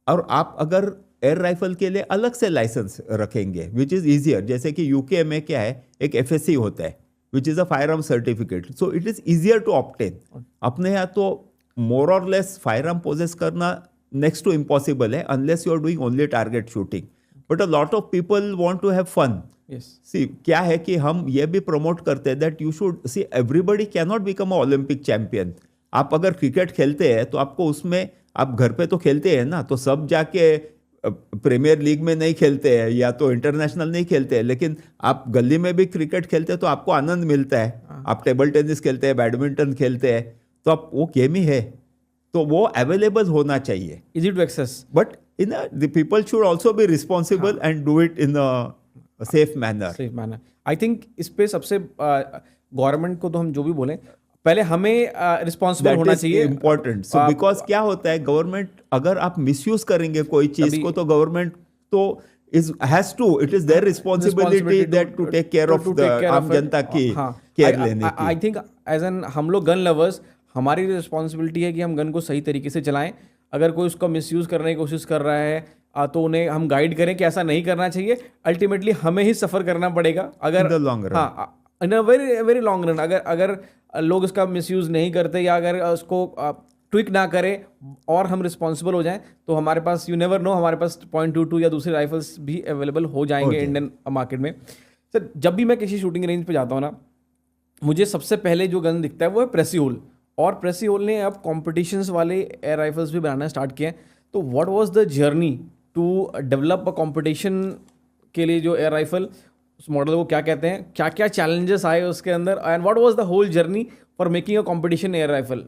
और आप अगर एयर राइफल के लिए अलग से लाइसेंस रखेंगे विच इज़ ईजियर, जैसे कि यूके में क्या है, एक FSC होता है which is a firearm certificate, so it is easier to obtain. अपने यहाँ तो more or less firearm possess करना next to impossible है unless you are doing only target shooting. But a lot of people want to have fun. Yes. See, क्या है कि हम ये भी promote करते हैं that you should see everybody cannot become a Olympic champion. आप अगर क्रिकेट खेलते हैं तो आपको उसमें, आप घर पे तो खेलते हैं ना, तो सब जाके प्रीमियर लीग में नहीं खेलते हैं या तो इंटरनेशनल नहीं खेलते हैं, लेकिन आप गली में भी क्रिकेट खेलते हैं तो आपको आनंद मिलता है। आप टेबल टेनिस खेलते हैं, बैडमिंटन खेलते हैं, तो आप वो गेम ही है, तो वो अवेलेबल होना चाहिए, easy to access. But in the people should also be responsible and do it in safe manner. Safe manner. I think इस पे सबसे गवर्नमेंट को तो हम जो भी बोलें, पहले हमें रिस्पॉन्सिबल होना चाहिए. इम्पोर्टेंट. सो बिकॉज क्या होता है, गवर्नमेंट अगर आप मिसयूज करेंगे कोई चीज को, तो गवर्नमेंट तो it is their responsibility that to take care of the आम जनता की केयर लेने की. आई थिंक एज एन हम लोग गन लवर्स, हमारी रिस्पॉन्सिबिलिटी है कि हम गन को सही तरीके से चलाएं. अगर कोई उसका मिसयूज करने की कोशिश कर रहा है तो उन्हें हम गाइड करें कि ऐसा नहीं करना चाहिए. अल्टीमेटली हमें ही सफर करना पड़ेगा अगर इन द लॉन्ग रन. हाँ, in a very very long run. अगर लोग इसका मिसयूज नहीं करते या अगर उसको ट्विक ना करें और हम रिस्पॉन्सिबल हो जाएं, तो हमारे पास, यू नेवर नो, हमारे पास .22 या दूसरे राइफल्स भी अवेलेबल हो जाएंगे इंडियन मार्केट में. सर, जब भी मैं किसी शूटिंग रेंज पे जाता हूँ ना, मुझे सबसे पहले जो गन दिखता है वो है प्रेसियोल. और प्रेसियोल ने अब कॉम्पिटिशन्स वाले एयर राइफल्स भी बनाना स्टार्ट किए हैं. तो what was the journey to develop a competition के लिए जो एयर राइफल, उस मॉडल को क्या कहते हैं, क्या क्या चैलेंजेस आए उसके अंदर, and what was the whole journey for making a competition air rifle?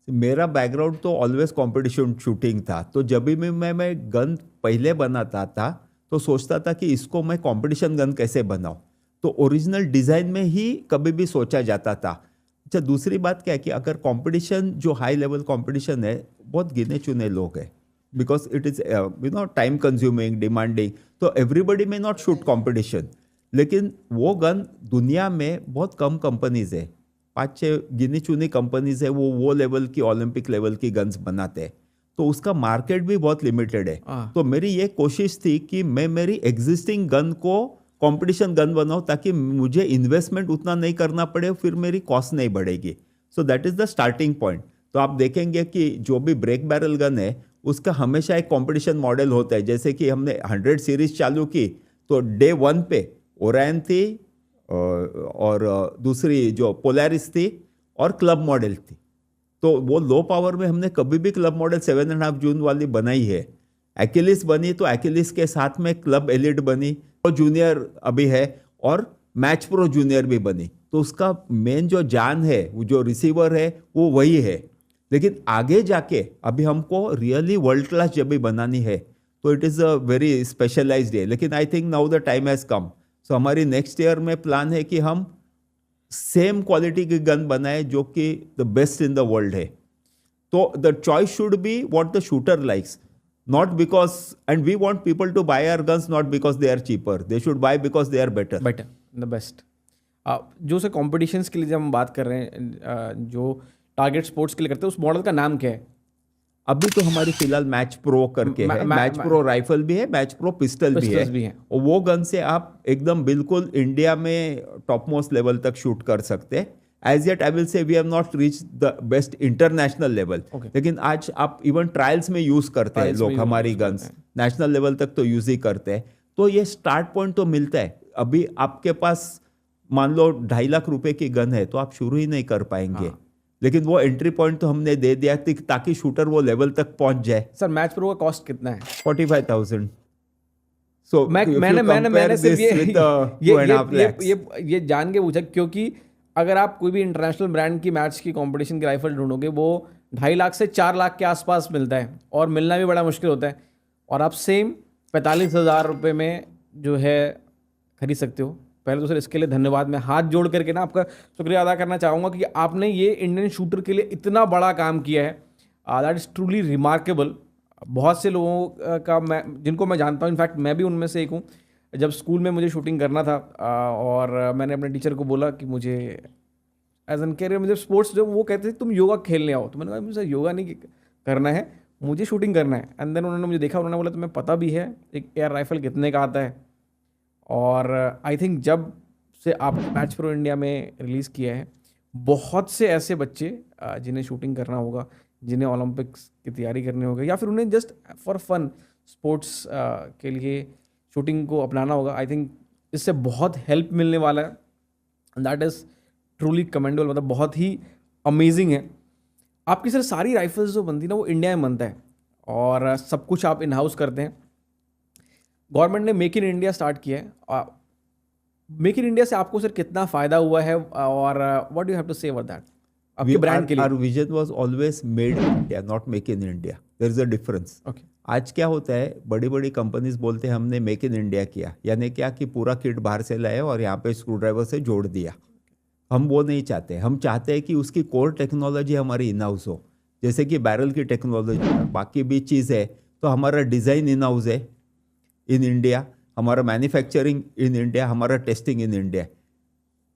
मेरा बैकग्राउंड तो ऑलवेज कंपटीशन शूटिंग था. तो जब भी मैं गन पहले बनाता था तो सोचता था कि इसको मैं कंपटीशन गन कैसे बनाऊं. तो ओरिजिनल डिज़ाइन में ही कभी भी सोचा जाता था. अच्छा, दूसरी बात क्या है कि अगर कंपटीशन, जो हाई लेवल कंपटीशन है, बहुत गिने चुने लोग हैं, because it is time consuming, demanding. तो एवरीबडी में नॉट शूट कंपटीशन. लेकिन वो गन दुनिया में बहुत कम कंपनीज है, 5-6 गिनी चुनी कंपनीज है, वो लेवल की, ओलंपिक लेवल की गन्स बनाते हैं. तो उसका मार्केट भी बहुत लिमिटेड है. तो मेरी ये कोशिश थी कि मैं मेरी एग्जिस्टिंग गन को कंपटीशन गन बनाऊं, ताकि मुझे इन्वेस्टमेंट उतना नहीं करना पड़े, फिर मेरी कॉस्ट नहीं बढ़ेगी. So that is the starting point. तो आप देखेंगे कि जो भी ब्रेक बैरल गन है उसका हमेशा एक कंपटीशन मॉडल होता है. जैसे कि हमने 100 सीरीज चालू की तो डे 1 पे ओरायन थी और दूसरी जो पोलैरिस थी और क्लब मॉडल थी. तो वो लो पावर में हमने कभी भी क्लब मॉडल 7.5 जून वाली बनाई है. एक्लिस बनी तो एक्लिस के साथ में क्लब एलिट बनी, और जूनियर अभी है, और मैच प्रो जूनियर भी बनी. तो उसका मेन जो जान है, वो जो रिसीवर है, वो वही है. लेकिन आगे जाके अभी हमको रियली वर्ल्ड क्लास जब भी बनानी है तो it is a very specialised है. लेकिन I think now the time has come. So हमारी नेक्स्ट ईयर में प्लान है कि हम सेम क्वालिटी की गन बनाए जो कि the best in the world है. तो the choice should be what the shooter likes, not because, and we want people to buy our guns not because they are cheaper, they should buy because they are better the best. जो से competitions के लिए जब हम बात कर रहे हैं, जो टारगेट स्पोर्ट्स के लिए करते हैं, उस मॉडल का नाम क्या है? अभी तो हमारी फिलहाल मैच प्रो करके है. मैच प्रो राइफल भी है, मैच प्रो पिस्टल भी है. और वो गन से आप एकदम बिल्कुल इंडिया में टॉप मोस्ट लेवल तक शूट कर सकते हैं. As yet I will say we have not reach the best international level. लेकिन आज आप इवन ट्रायल्स में यूज करते हैं लोग हमारी गन्स, नेशनल लेवल तक तो यूज ही करते हैं. तो ये स्टार्ट पॉइंट तो मिलता है. अभी आपके पास मान लो 2.5 लाख रुपए की गन है तो आप शुरू ही नहीं कर पाएंगे. लेकिन वो एंट्री पॉइंट तो हमने दे दिया ताकि शूटर वो लेवल तक पहुंच जाए. सर, मैच प्रो का कॉस्ट कितना है? 45,000. सो मैंने सिर्फ ये जान के पूछा, क्योंकि अगर आप कोई भी इंटरनेशनल ब्रांड की मैच की कंपटीशन की राइफल ढूंढोगे, वो 2.5 लाख से 4 लाख के आसपास मिलता है, और मिलना भी बड़ा मुश्किल होता है. और आप सेम 45,000 रुपये में जो है खरीद सकते हो. पहले तो सर इसके लिए धन्यवाद. मैं हाथ जोड़ करके ना आपका शुक्रिया अदा करना चाहूँगा कि आपने ये इंडियन शूटर के लिए इतना बड़ा काम किया है. That is truly remarkable. बहुत से लोगों का जिनको मैं जानता हूँ, इनफैक्ट मैं भी उनमें से एक हूँ. जब स्कूल में मुझे शूटिंग करना था और मैंने अपने टीचर को बोला कि मुझे एज एन कैरियर, मुझे स्पोर्ट्स, जो वो कहते थे तुम योगा खेलने आओ, तो मैंने कहा मुझे योगा नहीं करना है, मुझे शूटिंग करना है. एंड देन उन्होंने मुझे देखा, उन्होंने बोला तुम्हें पता भी है एक एयर राइफल कितने का आता है? और आई थिंक जब से आप मैच प्रो इंडिया में रिलीज़ किया है, बहुत से ऐसे बच्चे जिन्हें शूटिंग करना होगा, जिन्हें ओलंपिक्स की तैयारी करनी होगी, या फिर उन्हें जस्ट फॉर फन स्पोर्ट्स के लिए शूटिंग को अपनाना होगा, आई थिंक इससे बहुत हेल्प मिलने वाला है. That is truly commendable. मतलब बहुत ही अमेजिंग है. आपकी सर सारी राइफल्स जो बनती है ना, वो इंडिया में बनता है, और सब कुछ आप इन हाउस करते हैं. गवर्नमेंट ने मेक इन इंडिया स्टार्ट किया है. मेक इन इंडिया से आपको सर कितना फ़ायदा हुआ है, और what do you have to say about that आपके ब्रांड के लिए? Our vision was always made in India, not make in India. There is a difference. आज क्या होता है, बड़ी बड़ी कंपनीज बोलते हैं हमने मेक इन इंडिया किया, यानी क्या कि पूरा किट बाहर से लाए और यहाँ पे स्क्रू ड्राइवर से जोड़ दिया। हम वो नहीं चाहते, हम चाहते हैं कि उसकी कोर टेक्नोलॉजी हमारी इन हाउस हो, जैसे कि बैरल की टेक्नोलॉजी, बाकी भी चीज़ है तो हमारा डिज़ाइन इन हाउस है इन इंडिया, हमारा मैन्युफैक्चरिंग इन इंडिया, हमारा टेस्टिंग इन इंडिया।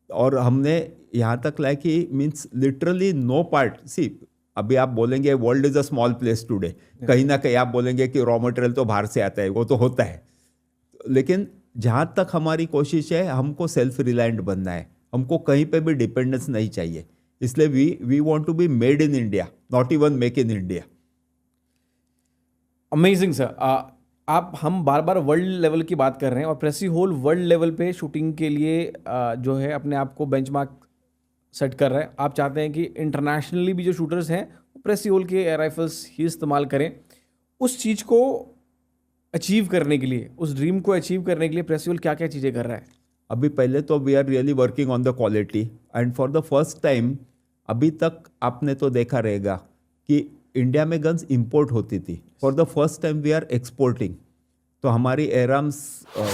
और हमने यहाँ तक लाया कि मीन्स लिटरली नो पार्ट सी, अभी आप बोलेंगे world is a small place today, कहीं ना कहीं आप बोलेंगे कि रॉ मटेरियल तो बाहर से आता है, वो तो होता है, लेकिन जहाँ तक हमारी कोशिश है हमको सेल्फ रिलायंट बनना है, हमको कहीं पे भी डिपेंडेंस नहीं चाहिए, इसलिए we want to be made in India, not even make in India. Amazing sir. आप हम बार बार वर्ल्ड लेवल की बात कर रहे हैं और प्रेसी होल वर्ल्ड लेवल पे शूटिंग के लिए जो है अपने आप को बेंचमार्क सेट कर रहा है। आप चाहते हैं कि इंटरनेशनली भी जो शूटर्स हैं वो प्रेसी होल के एयर राइफल्स ही इस्तेमाल करें। उस चीज़ को अचीव करने के लिए, उस ड्रीम को अचीव करने के लिए प्रेसी होल क्या क्या चीज़ें कर रहा है? अभी पहले तो we are really working on the quality and for the first time अभी तक आपने तो देखा रहेगा कि इंडिया में गन्स इंपोर्ट होती थी, for the first time we are exporting. तो हमारी एराम्स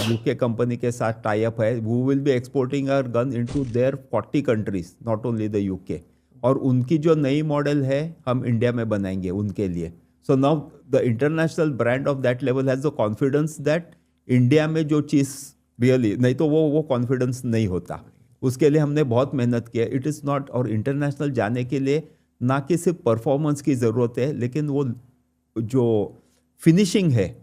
यूके कंपनी के साथ टाई अप है, वो will be exporting our gun into their 40 countries, not only the UK. और उनकी जो नई मॉडल है हम इंडिया में बनाएंगे उनके लिए। So now the international brand of that level has the confidence that India में जो चीज़ रियली, नहीं तो वो कॉन्फिडेंस नहीं होता। उसके लिए हमने बहुत मेहनत की है। इट इज़ नॉट, और इंटरनेशनल जाने के लिए ना कि सिर्फ परफॉर्मेंस की ज़रूरत है, लेकिन वो जो फिनिशिंग है,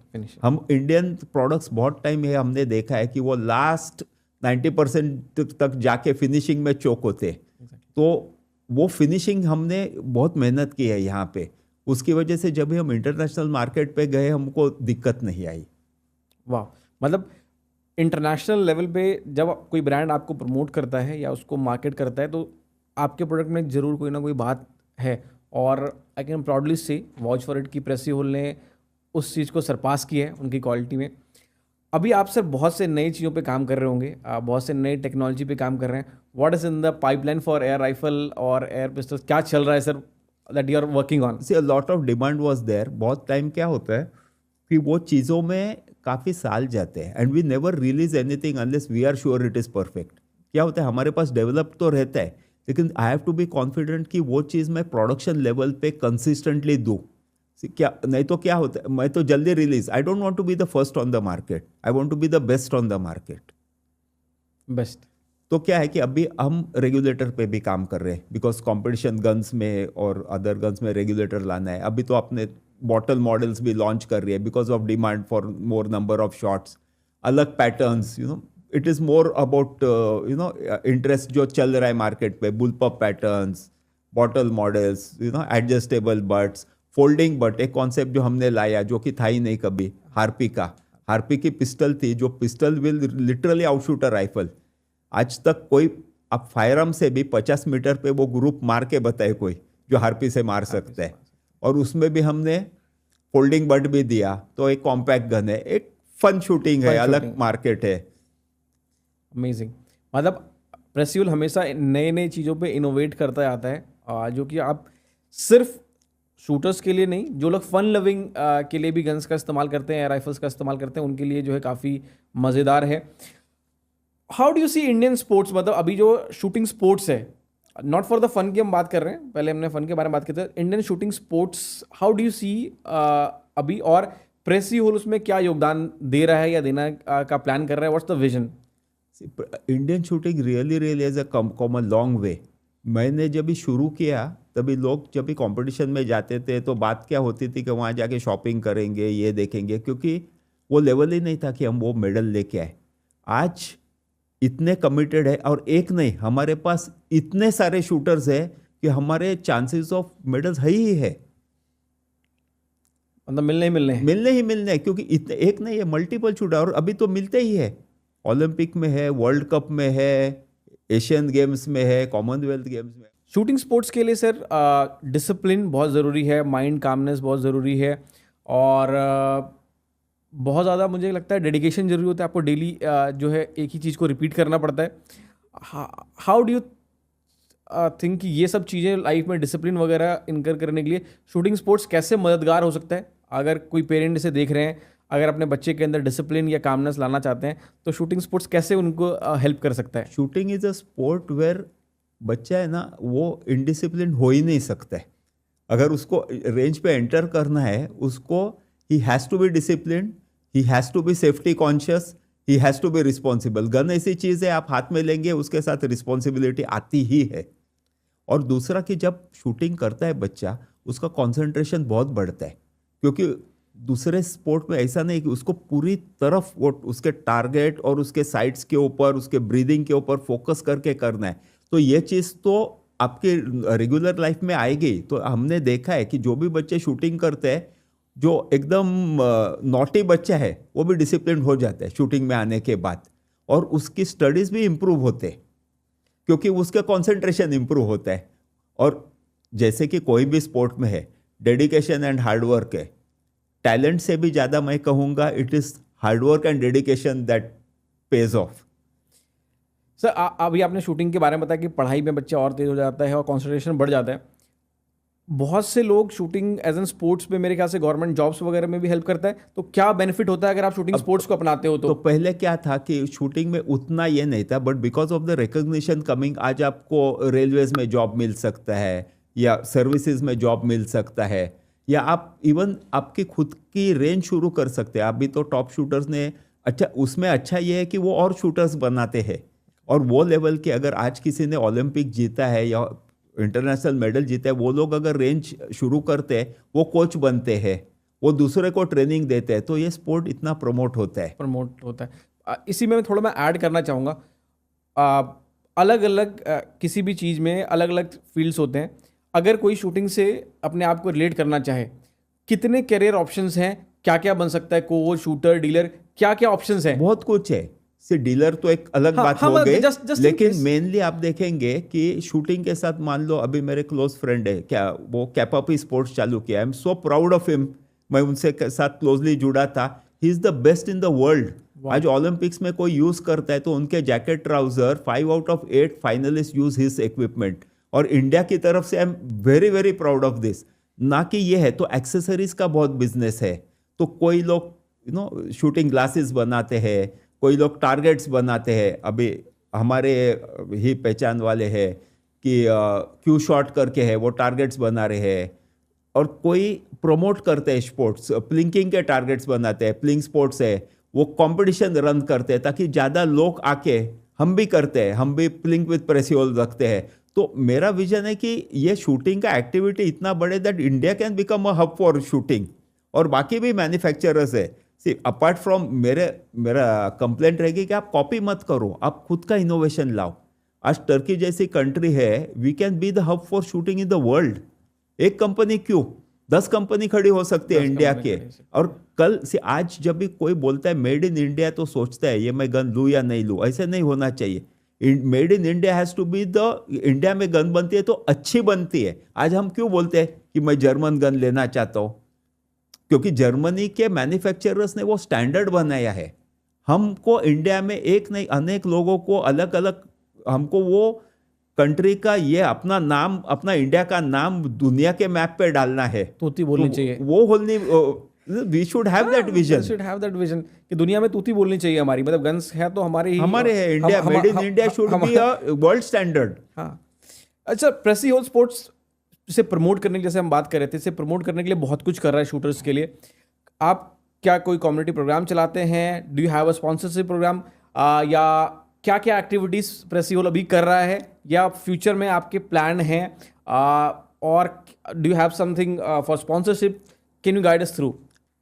हम इंडियन प्रोडक्ट्स बहुत टाइम है हमने देखा है कि वो लास्ट 90% तक जाके फिनिशिंग में चोक होते हैं। तो वो फिनिशिंग हमने बहुत मेहनत की है यहाँ पे, उसकी वजह से जब भी हम इंटरनेशनल मार्केट पे गए हमको दिक्कत नहीं आई। वाह, मतलब इंटरनेशनल लेवल पे जब कोई ब्रांड आपको प्रमोट करता है या उसको मार्केट करता है तो आपके प्रोडक्ट में ज़रूर कोई ना कोई बात है। और आई कैन प्राउडली से वॉच फॉर इट की प्रेसी होल ने उस चीज़ को सरपास किया है उनकी क्वालिटी में। अभी आप सर बहुत से नई चीज़ों पे काम कर रहे होंगे, आप बहुत से नई टेक्नोलॉजी पे काम कर रहे हैं। What is in the pipeline for air rifle और एयर पिस्टल? क्या चल रहा है sir that you are working on? See, a lot of demand was there. बहुत टाइम क्या होता है कि वो चीज़ों में काफ़ी साल जाते हैं and we never release anything unless we are sure it is perfect. क्या होता है, हमारे पास डेवलप तो रहता है, लेकिन I have to be confident कि वो चीज़ मैं प्रोडक्शन लेवल पे कंसिस्टेंटली दूँ। क्या, नहीं तो क्या होता है, मैं तो जल्दी release, I don't want to be the first on the market, I want to be the best on the market. Best. तो क्या है कि अभी हम रेगुलेटर पे भी काम कर रहे हैं, बिकॉज कंपटीशन गन्स में और अदर गन्स में रेगुलेटर लाना है। अभी तो अपने बॉटल मॉडल्स भी लॉन्च कर रही है because of demand for more number of shots, अलग patterns, you know it is more about you know interest जो चल रहा है मार्केट पे, bullpup patterns, bottle models, you know adjustable butts, folding butt, एक कॉन्सेप्ट जो हमने लाया जो कि था ही नहीं कभी, हार्पी की पिस्टल थी, जो pistol will literally outshoot a rifle. आज तक कोई, आप फायर आर्म से भी 50 मीटर पे वो ग्रुप मार के बताए कोई जो हार्पी से मार सकता है। और उसमें भी हमने फोल्डिंग बट भी दिया, तो एक कॉम्पैक्ट गन है, एक फन शूटिंग है, अलग मार्केट है। अमेजिंग। मतलब प्रेसी होल हमेशा नए नए चीज़ों पे इनोवेट करता आता है, जो कि आप सिर्फ शूटर्स के लिए नहीं, जो लोग फन लविंग के लिए भी गन्स का इस्तेमाल करते हैं, राइफल्स का इस्तेमाल करते हैं, उनके लिए जो है काफ़ी मज़ेदार है। How do you see Indian sports? मतलब अभी जो शूटिंग स्पोर्ट्स है, नॉट फॉर द फन की हम बात कर रहे हैं, पहले हमने फन के बारे में बात की थी। Indian shooting sports how do you see अभी, और प्रेसी होल उसमें क्या योगदान दे रहा है या देना का प्लान कर रहा है? What's the vision? Indian shooting really has a come a long way. मैंने जब भी शुरू किया तभी लोग जब भी कंपटीशन में जाते थे तो बात क्या होती थी कि वहाँ जाके शॉपिंग करेंगे, ये देखेंगे, क्योंकि वो लेवल ही नहीं था कि हम वो मेडल लेके आए। आज इतने कमिटेड है, और एक नहीं, हमारे पास इतने सारे शूटर्स है कि हमारे चांसेस ऑफ मेडल्स है ही है, मतलब मिलने ही मिलने हैं, क्योंकि इतने, एक नहीं है, मल्टीपल शूटर, और अभी तो मिलते ही है। ओलंपिक में है, वर्ल्ड कप में है, एशियन गेम्स में है, कॉमनवेल्थ गेम्स में। शूटिंग स्पोर्ट्स के लिए सर डिसिप्लिन बहुत ज़रूरी है, माइंड कामनेस बहुत ज़रूरी है, और बहुत ज़्यादा मुझे लगता है डेडिकेशन जरूरी होता है। आपको डेली जो है एक ही चीज़ को रिपीट करना पड़ता है। हाउ डू यू थिंक कि ये सब चीज़ें लाइफ में डिसिप्लिन वगैरह इनकर करने के लिए शूटिंग स्पोर्ट्स कैसे मददगार हो सकता है अगर कोई पेरेंट इसे देख रहे हैं, अगर अपने बच्चे के अंदर डिसिप्लिन या कामनेस लाना चाहते हैं, तो शूटिंग स्पोर्ट्स कैसे उनको हेल्प कर सकता है? Shooting is a sport where बच्चा है ना, वो इनडिसिप्लिन हो ही नहीं सकता है। अगर उसको रेंज पे एंटर करना है, उसको he has to be discipline, he has to be safety conscious, he has to be responsible. Gun ऐसी चीज़ है, आप हाथ में लेंगे उसके साथ रिस्पॉन्सिबिलिटी आती ही है। और दूसरा कि जब शूटिंग करता है बच्चा, उसका कंसंट्रेशन बहुत बढ़ता है, क्योंकि दूसरे स्पोर्ट में ऐसा नहीं कि उसको पूरी तरफ वो उसके टारगेट और उसके साइड्स के ऊपर, उसके ब्रीदिंग के ऊपर फोकस करके करना है। तो ये चीज़ तो आपके रेगुलर लाइफ में आएगी। तो हमने देखा है कि जो भी बच्चे शूटिंग करते हैं, जो एकदम नॉटी बच्चा है, वो भी डिसिप्लिन हो जाता है शूटिंग में आने के बाद, और उसकी स्टडीज़ भी इम्प्रूव होते हैं, क्योंकि उसका कंसंट्रेशन इम्प्रूव होता है। और जैसे कि कोई भी स्पोर्ट में है, डेडिकेशन एंड हार्डवर्क है। टैलेंट से भी ज़्यादा मैं कहूँगा it is hard work and dedication that page of. Sir, अभी आपने शूटिंग के बारे में बताया कि पढ़ाई में बच्चा और तेज हो जाता है और कंसंट्रेशन बढ़ जाता है। बहुत से लोग शूटिंग एज एन स्पोर्ट्स में, मेरे ख्याल से गवर्नमेंट जॉब्स वगैरह में भी हेल्प करता है। तो क्या बेनिफिट होता है अगर आप शूटिंग स्पोर्ट्स को अपनाते हो? तो पहले क्या था कि शूटिंग में उतना ये नहीं था, but because of the recognition coming, आज आपको रेलवेज में जॉब मिल सकता है, या सर्विसेज में जॉब मिल सकता है, या आप इवन आपकी खुद की रेंज शुरू कर सकते हैं। अभी तो टॉप शूटर्स ने अच्छा, उसमें अच्छा ये है कि वो और शूटर्स बनाते हैं, और वो लेवल के अगर आज किसी ने ओलंपिक जीता है या इंटरनेशनल मेडल जीता है, वो लोग अगर रेंज शुरू करते हैं, वो कोच बनते हैं, वो दूसरे को ट्रेनिंग देते हैं, तो ये स्पोर्ट इतना प्रमोट होता है। इसी में थोड़ा मैं ऐड करना चाहूँगा, अलग अलग किसी भी चीज़ में अलग अलग फील्ड्स होते हैं। अगर कोई शूटिंग से अपने आप को रिलेट करना चाहे, कितने करियर ऑप्शंस हैं? क्या क्या बन सकता है? कोच, शूटर, डीलर, क्या क्या ऑप्शंस हैं? बहुत कुछ है। से डीलर तो एक अलग बात हो गई, लेकिन मेनली आप देखेंगे कि शूटिंग के साथ, मान लो अभी मेरे क्लोज फ्रेंड है, क्या वो कैपापी स्पोर्ट्स चालू किया, I am so proud of him. मैं उनसे साथ क्लोजली जुड़ा था। He is the best in the world. आज ओलंपिक्स में कोई यूज करता है तो उनके jacket, trouser 5 out of 8 finalist use his equipment. और इंडिया की तरफ से I am very very proud of this. ना कि ये है तो एक्सेसरीज का बहुत बिजनेस है। तो कोई लोग शूटिंग ग्लासेस बनाते हैं, कोई लोग टारगेट्स बनाते हैं। अभी हमारे ही पहचान वाले हैं कि क्यू शॉट करके है, वो टारगेट्स बना रहे हैं। और कोई प्रमोट करते हैं स्पोर्ट्स, प्लिंकिंग के टारगेट्स बनाते हैं, प्लिंग स्पोर्ट्स है, वो कंपटीशन रन करते हैं ताकि ज़्यादा लोग आके, हम भी करते हैं, हम भी प्लिंक विद प्रेसियोल रखते हैं। तो मेरा विजन है कि ये शूटिंग का एक्टिविटी इतना बढ़े that India can become a hub for shooting. और बाकी भी मैन्युफैक्चरर्स है, अपार्ट फ्रॉम मेरा कंप्लेंट रहेगी कि आप कॉपी मत करो, आप खुद का इनोवेशन लाओ। आज टर्की जैसी कंट्री है, we can be the hub for shooting in the world. एक कंपनी क्यों, 10 कंपनी खड़ी हो सकती है इंडिया के। और कल से आज जब भी कोई बोलता है मेड इन इंडिया, तो सोचता है ये मैं गन लूँ या नहीं लूँ। ऐसे नहीं होना चाहिए। Made in India has to be the, India में गन बनती है तो अच्छी बनती है। आज हम क्यों बोलते हैं कि मैं जर्मन गन लेना चाहता हूँ? क्योंकि जर्मनी के मैन्युफैक्चरर्स ने वो स्टैंडर्ड बनाया है। हमको इंडिया में एक नहीं, अनेक लोगों को अलग अलग, हमको वो कंट्री का ये अपना नाम, अपना इंडिया का नाम दुनिया के मैप पे डालना है। तूती बोलनी चाहिए, वो होनी, we should have that vision. Should have that vision कि दुनिया में तूती बोलनी चाहिए हमारी। मतलब गन्स है तो हमारे है। India, made in India should be a world standard. हाँ, अच्छा, प्रेसियोल स्पोर्ट्स से प्रमोट करने के, जैसे हम बात कर रहे थे, इसे प्रमोट करने के लिए बहुत कुछ कर रहा है शूटर्स के लिए। आप क्या कोई कम्युनिटी प्रोग्राम चलाते हैं? Do you have a sponsorship program? या क्या क्या एक्टिविटीज़ प्रेसियोल अभी कर रहा है, या फ्यूचर में आपके प्लान हैं? और do you have something for sponsorship? Can you guide us through?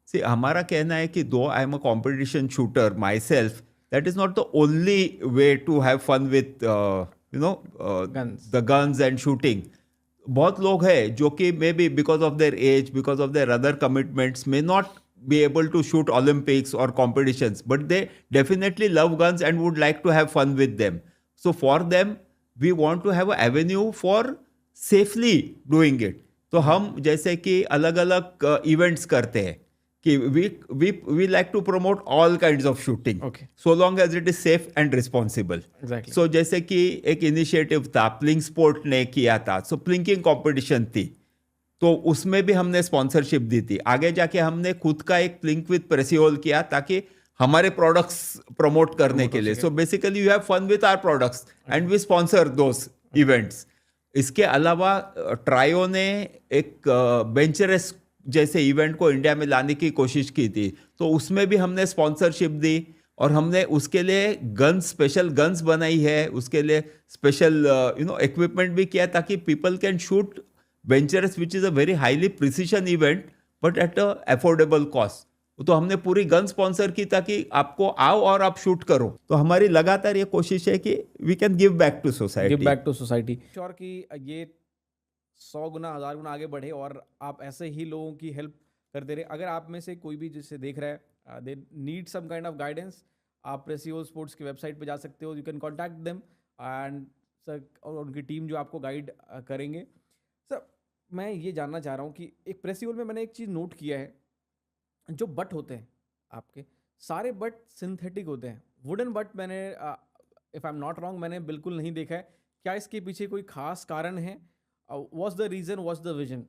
हमारा कहना है कि though I am a competition shooter myself, that is not the only way to have fun with the guns and shooting. बहुत लोग हैं जो कि maybe because of their age, because of their other commitments, may not be able to shoot Olympics or competitions, but they definitely love guns and would like to have fun with them. So for them, we want to have an avenue for safely doing it. तो हम जैसे कि अलग अलग events करते हैं कि we like to promote all kinds of shooting, okay, so long as it is safe and responsible. Exactly. So जैसे कि एक इनिशिएटिव था, प्लिंग स्पोर्ट ने किया था, so प्लिंकिंग कंपटीशन थी। तो उसमें भी हमने स्पॉन्सरशिप दी थी। आगे जाके हमने खुद का एक लिंक विद प्रेसियोल किया ताकि हमारे प्रोडक्ट्स प्रमोट करने के लिए। So basically you have fun with our products and we sponsor those events. इसके अलावा ट्रायो ने एक बेंच रेस जैसे इवेंट को इंडिया में लाने की कोशिश की थी, तो उसमें भी हमने स्पॉन्सरशिप दी और हमने उसके लिए गन्स, स्पेशल गन्स बनाई है, उसके लिए स्पेशल इक्विपमेंट भी किया ताकि people can shoot benchrest which is a very highly precision event but at a affordable cost. तो हमने पूरी गन स्पॉन्सर की ताकि आपको आओ और आप शूट करो। तो हमारी लगातार ये कोशिश है कि we can give back to society. Give back to society. Sure कि ये 100 गुना 1000 गुना आगे बढ़े और आप ऐसे ही लोगों की हेल्प करते रहे। अगर आप में से कोई भी जिसे देख रहा है, they need some kind of guidance, आप प्रेसियोल स्पोर्ट्स की वेबसाइट पे जा सकते हो, you can contact them and sir, और उनकी टीम जो आपको गाइड करेंगे। सर, मैं ये जानना चाह रहा हूँ कि एक प्रेसियोल में मैंने एक चीज़ नोट किया है, जो बट होते हैं आपके, सारे बट सिंथेटिक होते हैं। वुडन बट मैंने, if I am not wrong, मैंने बिल्कुल नहीं देखा है। क्या इसके पीछे कोई खास कारण है? What's the reason, what's the vision?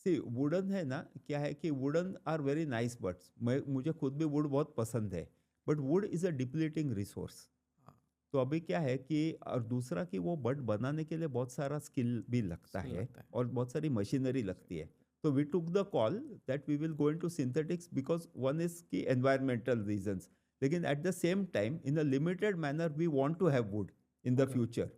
See wooden है ना, क्या है कि wooden are very nice butts. मुझे खुद भी वुड बहुत पसंद है, but wood is a depleting resource. तो अभी क्या है कि, और दूसरा कि वो बट बनाने के लिए बहुत सारा स्किल भी लगता है और बहुत सारी मशीनरी लगती है। तो we took the call that we will go into synthetics because one is key environmental reasons, लेकिन at the same time in a limited manner we want to have wood in the future.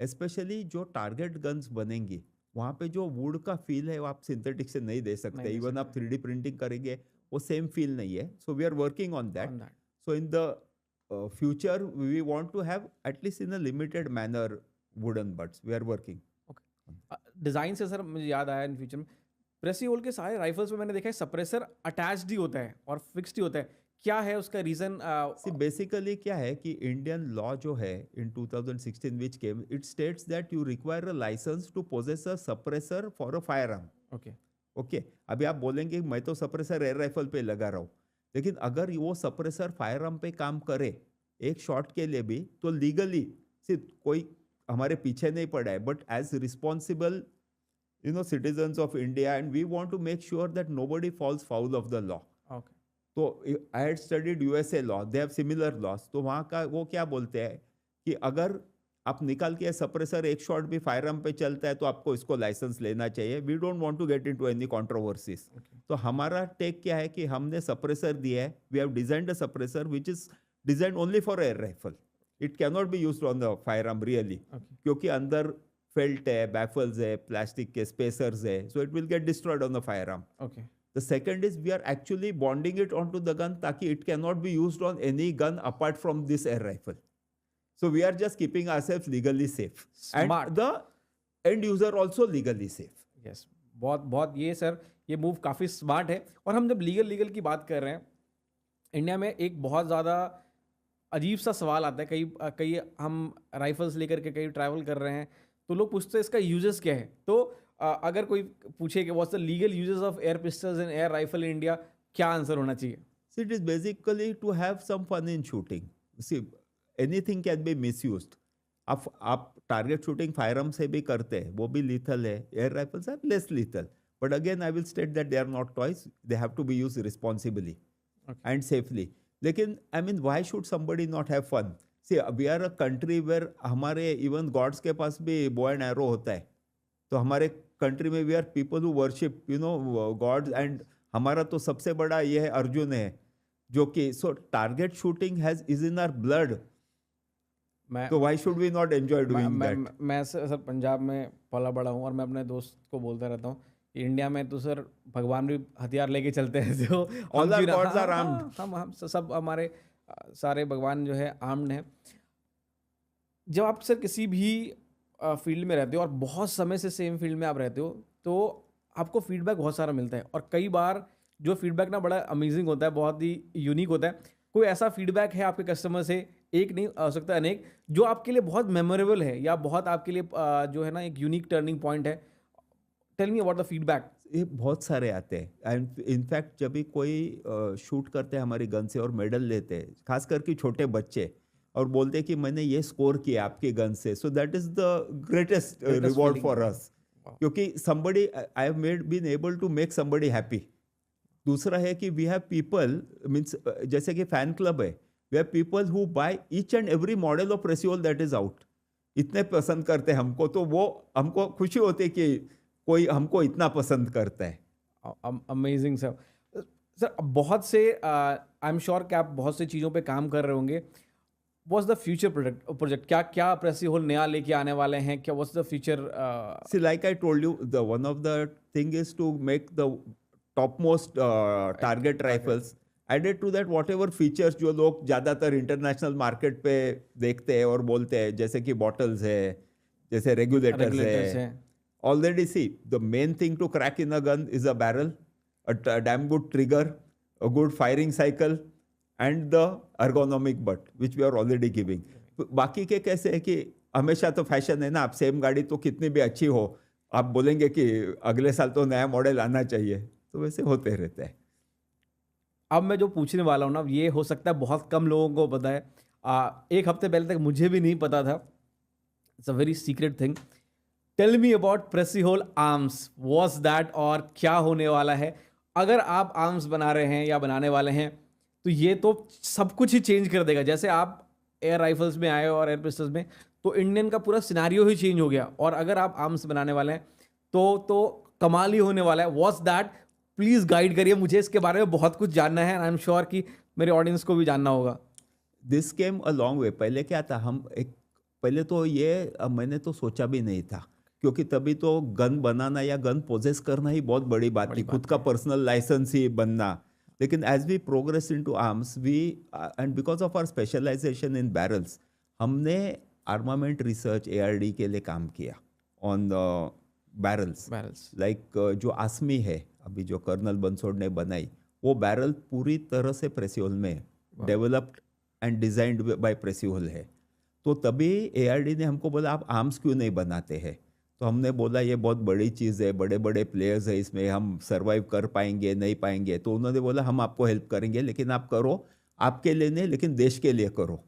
Specially जो target guns बनेंगी वहाँ पे जो would का feel है वो आप सिंथेटिक से नहीं दे सकते। इवन आप 3D प्रिंटिंग करेंगे वो सेम फील नहीं है। So we are working on that. So in the future we want to have at least in a limited manner wooden butts. We are working. Design से sir मुझे याद आया, in future में प्रेसियोल के सारे rifles में मैंने देखा है सप्रेसर अटैच्ड ही होता है और फिक्स्ड ही होता है। क्या है उसका रीजन? सी बेसिकली क्या है कि इंडियन लॉ जो है in 2016 which came, it states that you require a licence to possess a suppressor for a fire arm. Okay, अभी आप बोलेंगे मैं तो सप्रेसर एयर राइफल पे लगा रहा हूँ, लेकिन अगर वो सप्रेसर फायर आर्म पे काम करे एक शॉट के लिए भी, तो लीगली सिर्फ कोई हमारे पीछे नहीं पड़ा है, but as responsible citizens of India and we want to make sure that nobody falls foul of the law. तो I had studied USA law, they have similar laws. तो वहाँ का वो क्या बोलते हैं कि अगर आप निकाल के सप्रेसर एक शॉट भी फायर आर्म पे चलता है तो आपको इसको लाइसेंस लेना चाहिए। We don't want to get into any controversies. तो हमारा टेक क्या है कि हमने सप्रेसर दिया है, we have designed a suppressor which is designed only for air rifle. It can not be used on the firearm really, क्योंकि अंदर फेल्ट है, बैफल्स है, प्लास्टिक के स्पेसर्स है, so it will get destroyed on the fire arm. The second is we are actually bonding it onto the gun ताकि it cannot be used on any gun apart from this air rifle. So we are just keeping ourselves legally safe. Smart. And the end user also legally safe. Yes, बहुत ये sir, ये move काफ़ी smart है। और हम जब legal की बात कर रहे हैं, इंडिया में एक बहुत ज़्यादा अजीब सा सवाल आता है। कई हम राइफल्स लेकर के कहीं ट्रैवल कर रहे हैं तो लोग पूछते हैं इसका यूजेस क्या है। तो अगर कोई पूछे कि what's the legal uses of air pistols and air rifle in India, क्या आंसर होना चाहिए? So it is basically to have some fun in shooting. See, anything can be misused. आप टारगेट शूटिंग फायर आर्म से भी करते हैं, वो भी लीथल है। Air rifles are less lethal, but again I will state that they are not toys, they have to be used responsibly and safely. लेकिन I mean why should somebody not have fun? See we are a country where हमारे even gods के पास भी bow and arrow होता है। तो हमारे country में we are people who worship gods, and हमारा तो सबसे बड़ा ये है अर्जुन है, जो कि so target shooting has is in our blood. तो why should we not enjoy doing that? मैं सर पंजाब में पला बड़ा हूँ और मैं अपने दोस्त को बोलता रहता हूँ, इंडिया में तो सर भगवान भी हथियार लेके चलते हैं। जो all our gods are armed. हम सब हमारे सारे भगवान जो है आर्म्ड हैं। जब आप सर किसी भी फील्ड में रहते हो और बहुत समय से सेम फील्ड में आप रहते हो, तो आपको फीडबैक बहुत सारा मिलता है। और कई बार जो फीडबैक ना बड़ा अमेजिंग होता है, बहुत ही यूनिक होता है। कोई ऐसा फीडबैक है आपके कस्टमर से, एक नहीं हो सकता अनेक, जो आपके लिए बहुत मेमोरेबल है या बहुत आपके लिए जो है ना एक यूनिक टर्निंग पॉइंट है? Tell me about the feedback. ये बहुत सारे आते हैं एंड इनफैक्ट जब भी कोई शूट करते हैं हमारी गन से और मेडल लेते हैं, खास करके छोटे बच्चे, और बोलते हैं कि मैंने ये स्कोर किया आपके गन से, सो that is the greatest reward for us. क्योंकि somebody I have been able to make somebody happy. दूसरा है कि वी हैव पीपल मीन्स जैसे कि फैन क्लब है, we have people who buy each and every model of Precihole that is out. इतने पसंद करते हैं हमको, तो वो हमको खुशी होती है कि कोई हमको इतना पसंद करता है. Amazing sir. सर बहुत से आई एम श्योर कि आप बहुत सी चीज़ों पे काम कर रहे होंगे. व्हाट्स द फ्यूचर प्रोजेक्ट क्या क्या प्रेसियोल नया लेके आने वाले हैं? क्या what's the future? See, like I told you, the one of the thing is to make the topmost target rifles. Added to that, whatever features जो लोग ज़्यादातर इंटरनेशनल मार्केट पे देखते हैं और बोलते हैं, जैसे कि बॉटल्स है, जैसे रेगुलेटर्स है. Already see, the main thing to crack in a gun is a barrel, a damn good trigger, a good firing cycle, and the ergonomic butt, which we are already giving. बाकी के कैसे है कि हमेशा तो fashion है ना, आप सेम गाड़ी तो कितनी भी अच्छी हो, आप बोलेंगे कि अगले साल तो नया मॉडल आना चाहिए, तो वैसे होते रहते हैं. अब मैं जो पूछने वाला हूँ ना, ये हो सकता है बहुत कम लोगों को पता है. एक हफ्ते पहले तक मुझे भी नहीं पता था. It's a very secret thing. Tell me about Precihole arms. What's that और क्या होने वाला है? अगर आप आर्म्स बना रहे हैं या बनाने वाले हैं तो ये तो सब कुछ ही चेंज कर देगा. जैसे आप एयर राइफल्स में आए और एयर पिस्टल्स में, तो इंडियन का पूरा सिनारियो ही चेंज हो गया. और अगर आप आर्म्स बनाने वाले हैं तो कमाल ही होने वाला है. What's that? प्लीज़ गाइड करिए मुझे, इसके बारे में बहुत कुछ जानना है. आई एम श्योर कि मेरे ऑडियंस को भी जानना होगा. दिस केम अ लॉन्ग वे. पहले क्या था, पहले तो ये मैंने तो सोचा भी नहीं था, क्योंकि तभी तो गन बनाना या गन पोजेस करना ही बहुत बड़ी बात थी, खुद का पर्सनल लाइसेंस ही बनना. लेकिन as we progress into arms, we and because of our specialization in barrels, हमने आर्मामेंट रिसर्च ARD के लिए काम किया ऑन बैरल्स. लाइक जो आसमी है अभी जो कर्नल बंसोड ने बनाई, वो बैरल पूरी तरह से प्रेसियोल में डेवलप्ड एंड डिजाइंड बाय प्रेसियोल है. तो तभी ARD ने हमको बोला आप आर्म्स क्यों नहीं बनाते हैं. तो हमने बोला ये बहुत बड़ी चीज़ है, बड़े बड़े प्लेयर्स है, इसमें हम सर्वाइव कर पाएंगे नहीं पाएंगे. तो उन्होंने बोला हम आपको हेल्प करेंगे, लेकिन आप करो आपके लिए नहीं, लेकिन देश के लिए करो.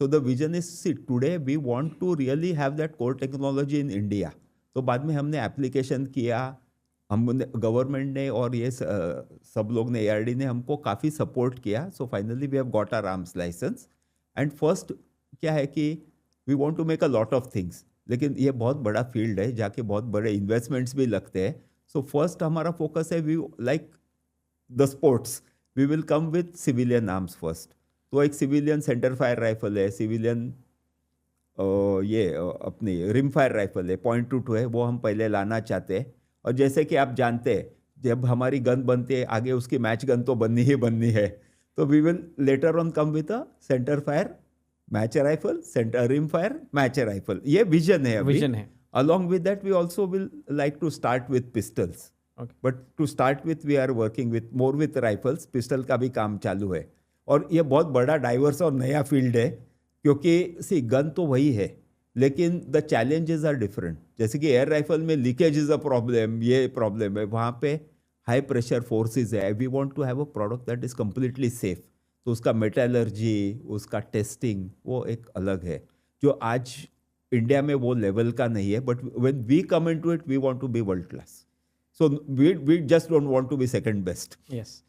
So the vision is see today we want to really have that core technology in India. तो बाद में हमने एप्लीकेशन किया, हमने गवर्नमेंट ने और ये सब लोग ने, ARD ने हमको काफ़ी सपोर्ट किया. So finally we have got our arms license. And first क्या है कि we want to make a lot of things, लेकिन ये बहुत बड़ा फील्ड है, जाके बहुत बड़े इन्वेस्टमेंट्स भी लगते हैं. सो फर्स्ट हमारा फोकस है, we like the sports, we will come with civilian arms first. तो एक सिविलियन सेंटर फायर राइफल है, सिविलियन अपनी रिम फायर राइफल है, .22 है, वो हम पहले लाना चाहते हैं. और जैसे कि आप जानते हैं, जब हमारी गन बनती है आगे उसकी मैच गन तो बननी ही बननी है. तो we will later on come with a centre fire match rifle, centre rim fire match rifle. ये विजन है अभी. विजन है. Along with that we also will like to start with pistols. But to start with we are working with more with rifles. Pistol का भी काम चालू है. और ये बहुत बड़ा डाइवर्स और नया फील्ड है, क्योंकि सी गन तो वही है, लेकिन द चैलेंजेस आर डिफरेंट. जैसे कि एयर राइफल में लीकेज इज अ प्रॉब्लम, ये प्रॉब्लम है. वहाँ पे हाई प्रेशर फोर्सेस है. We want to have a product that is completely safe. तो उसका मेटलर्जी, उसका टेस्टिंग वो एक अलग है, जो आज इंडिया में वो लेवल का नहीं है. But when we come into it we want to be world class. So we just don't want to be second best. Yes.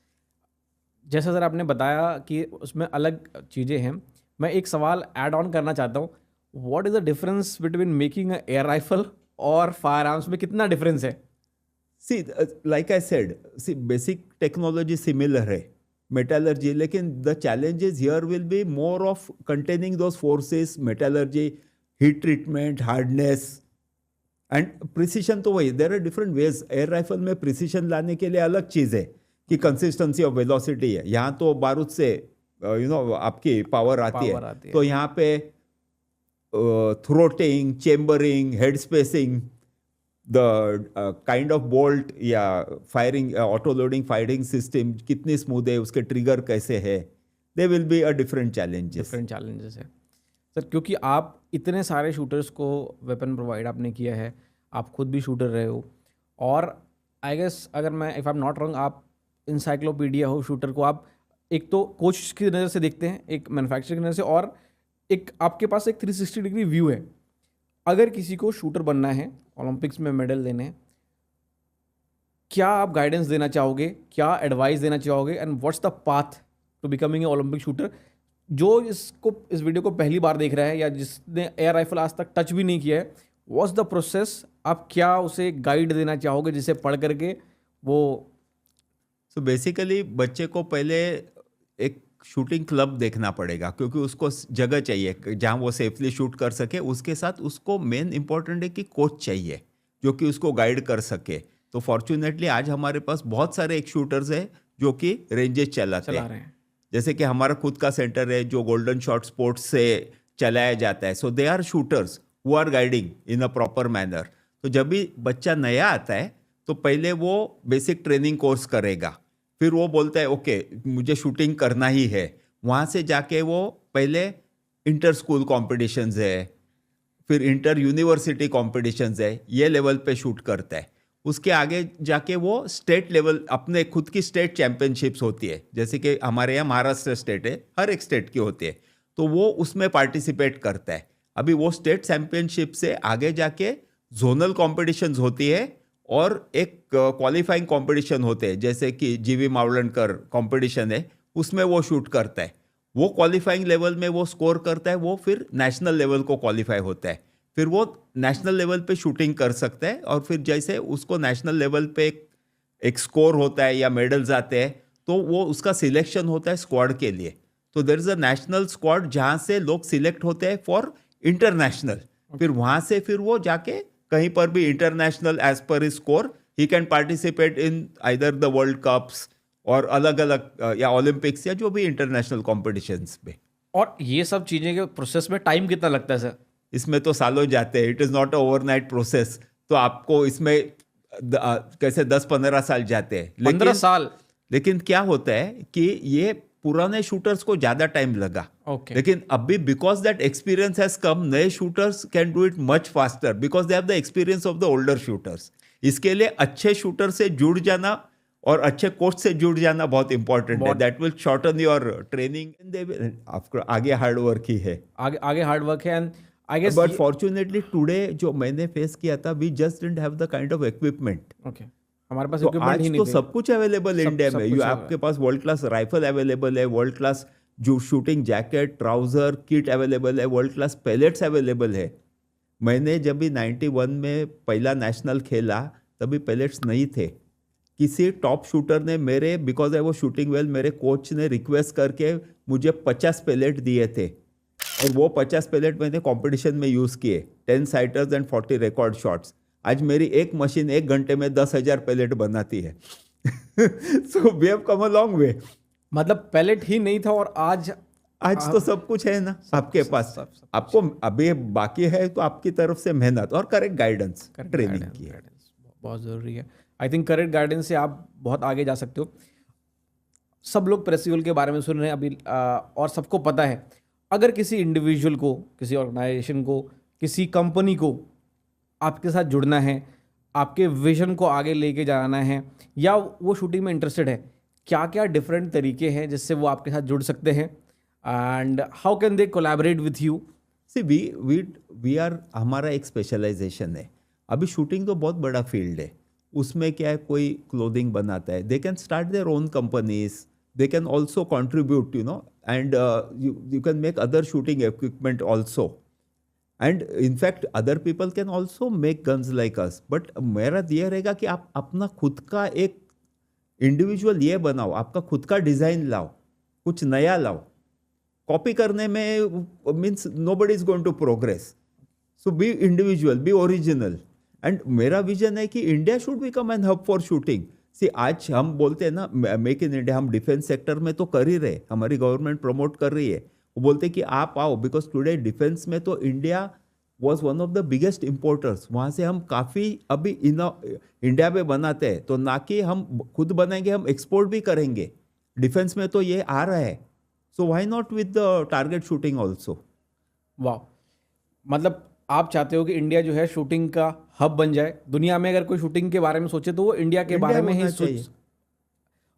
जैसा सर आपने बताया कि उसमें अलग चीज़ें हैं, मैं एक सवाल ऐड ऑन करना चाहता हूँ. What is the difference between making a air rifle और फायर आर्म्स में कितना डिफरेंस है? See like I said, see basic technology similar है, मेटलर्जी, लेकिन the challenges here will be more of containing those forces, metallurgy, heat treatment, hardness and precision. तो वही there are different ways. Air rifle में precision लाने के लिए अलग चीज़ है कि कंसिस्टेंसी ऑफ वेलोसिटी है. यहाँ तो बारूद से आपकी पावर आती है. तो यहाँ पे throating, chambering, head spacing, the kind of bolt या firing, auto loading firing system कितनी स्मूथ है, उसके ट्रिगर कैसे है, they will be a different challenges है सर. क्योंकि आप इतने सारे शूटर्स को वेपन प्रोवाइड आपने किया है, आप खुद भी शूटर रहे हो, और आई गेस अगर मैं if I am not wrong, आप इंसाइक्लोपीडिया हो शूटर को. आप एक तो कोच की नज़र से देखते हैं, एक मैन्युफैक्चरर की नज़र से, और एक आपके पास एक 360 डिग्री व्यू है. अगर किसी को शूटर बनना है, ओलंपिक्स में मेडल लेने हैं, क्या आप गाइडेंस देना चाहोगे, क्या एडवाइस देना चाहोगे, and what's the path to becoming a Olympic shooter? जो इस वीडियो को पहली बार देख रहा है या जिसने एयर राइफल आज तक टच भी नहीं किया है, व्हाट्स द प्रोसेस? आप क्या उसे गाइड देना चाहोगे जिसे पढ़ करके वो? सो बेसिकली बच्चे को पहले एक शूटिंग क्लब देखना पड़ेगा, क्योंकि उसको जगह चाहिए जहाँ वो सेफली शूट कर सके। उसके साथ उसको मेन इंपॉर्टेंट है कि कोच चाहिए जो कि उसको गाइड कर सके। तो फॉर्चुनेटली आज हमारे पास बहुत सारे एक शूटर्स हैं जो कि रेंजेस चलाते चला हैं। रहे हैं। जैसे कि हमारा खुद का सेंटर है जो गोल्डन शॉट स्पोर्ट्स से चलाया जाता है। So they are shooters who are guiding in a proper manner. तो जब भी बच्चा नया आता है तो पहले वो बेसिक ट्रेनिंग कोर्स करेगा, फिर वो बोलता है ओके मुझे शूटिंग करना ही है। वहाँ से जाके वो पहले इंटर स्कूल कॉम्पिटिशन्स है, फिर इंटर यूनिवर्सिटी कॉम्पिटिशन्स है, ये लेवल पे शूट करता है। उसके आगे जाके वो स्टेट लेवल, अपने खुद की स्टेट चैंपियनशिप्स होती है, जैसे कि हमारे यहाँ महाराष्ट्र स्टेट है, हर एक स्टेट की होती है, तो वो उसमें पार्टिसिपेट करता है। अभी वो स्टेट चैंपियनशिप से आगे जाके जोनल कॉम्पिटिशन्स होती है और एक क्वालिफाइंग कंपटीशन होते हैं, जैसे कि जीवी मावलनकर कंपटीशन है, उसमें वो शूट करता है। वो क्वालिफाइंग लेवल में वो स्कोर करता है, वो फिर नेशनल लेवल को क्वालिफाई होता है, फिर वो नेशनल लेवल पे शूटिंग कर सकता है। और फिर जैसे उसको नेशनल लेवल पे एक स्कोर होता है या मेडल्स आते हैं तो वो उसका सिलेक्शन होता है स्क्वाड के लिए। तो there is a national squad जहाँ से लोग सिलेक्ट होते हैं फॉर इंटरनेशनल। फिर वहाँ से फिर वो जाके कहीं पर भी international as per his score he can participate in either the world cups और अलग अलग या ओलंपिक्स या जो भी इंटरनेशनल कॉम्पिटिशन्स में। और ये सब चीज़ें के प्रोसेस में टाइम कितना लगता है सर? इसमें तो सालों जाते हैं, it is not a overnight process. तो आपको इसमें कैसे 10-15 साल जाते हैं। 15 साल? लेकिन क्या होता है कि ये पुराने शूटर्स को ज़्यादा टाइम लगा। Okay. लेकिन अभी because that experience has come, नए shooters can do it much faster because they have the experience of the older shooters. इसके लिए अच्छे शूटर से जुड़ जाना और अच्छे कोच से जुड़ जाना बहुत इंपॉर्टेंट है। That will shorten your training. आगे हार्ड वर्क ही है, आगे हार्ड वर्क है। And I guess but fortunately today जो मैंने फेस किया था, we just didn't have the kind of equipment. Okay, हमारे पास तो इक्विपमेंट ही आज नहीं तो थे। सब कुछ अवेलेबल इंडिया में। कुछ आपके पास वर्ल्ड क्लास राइफल अवेलेबल है, वर्ल्ड क्लास जो shooting jacket, trouser, kit available है, वर्ल्ड क्लास पैलेट्स अवेलेबल है। मैंने जब भी 91 में पहला नेशनल खेला तभी पैलेट्स नहीं थे। किसी टॉप शूटर ने मेरे, बिकॉज आई वो शूटिंग वेल, मेरे कोच ने रिक्वेस्ट करके मुझे 50 पैलेट दिए थे और वो 50 पैलेट मैंने कंपटीशन में यूज़ किए, 10 साइटर्स एंड 40 रिकॉर्ड शॉट्स। आज मेरी एक मशीन 1 घंटे में 10,000 पैलेट बनाती है। So we have come a long way. मतलब पैलेट ही नहीं था और आज तो सब कुछ है ना आपके पास। आपको अभी बाकी है तो आपकी तरफ से मेहनत और करेक्ट गाइडेंस, ट्रेनिंग की है। बहुत ज़रूरी है। आई थिंक करेक्ट गाइडेंस से आप बहुत आगे जा सकते हो। सब लोग प्रेसिवल के बारे में सुन रहे हैं अभी, और सबको पता है अगर किसी इंडिविजुअल को, किसी ऑर्गेनाइजेशन को, किसी कंपनी को आपके साथ जुड़ना है, आपके विजन को आगे लेके जाना है, या वो शूटिंग में इंटरेस्टेड है, क्या क्या डिफरेंट तरीके हैं जिससे वो आपके साथ जुड़ सकते हैं, and how can they collaborate with you? See we are, हमारा एक स्पेशलाइजेशन है। अभी शूटिंग तो बहुत बड़ा फील्ड है, उसमें क्या है, कोई क्लोथिंग बनाता है, they can start their own companies, they can also contribute, and you can make other shooting equipment also, and in fact other people can also make guns like us. but मेरा ये रहेगा कि आप अपना खुद का एक इंडिविजुअल ये बनाओ, आपका खुद का डिज़ाइन लाओ, कुछ नया लाओ। कॉपी करने में means nobody is going to progress. So be individual, be original. And मेरा विजन है कि India should become an hub for shooting. See आज हम बोलते हैं ना मेक इन इंडिया, हम डिफेंस सेक्टर में तो कर ही रहे, हमारी गवर्नमेंट प्रमोट कर रही है। वो बोलते हैं कि आप आओ, बिकॉज टुडे डिफेंस में तो India was one of the biggest importers. वहाँ से हम काफ़ी अभी इंडिया में बनाते हैं, तो ना कि हम खुद बनाएंगे, हम एक्सपोर्ट भी करेंगे। डिफेंस में तो ये आ रहा है, so why not with the target shooting also. वाह, मतलब आप चाहते हो कि इंडिया जो है शूटिंग का हब बन जाए। दुनिया में अगर कोई शूटिंग के बारे में सोचे तो वो इंडिया के बारे में ही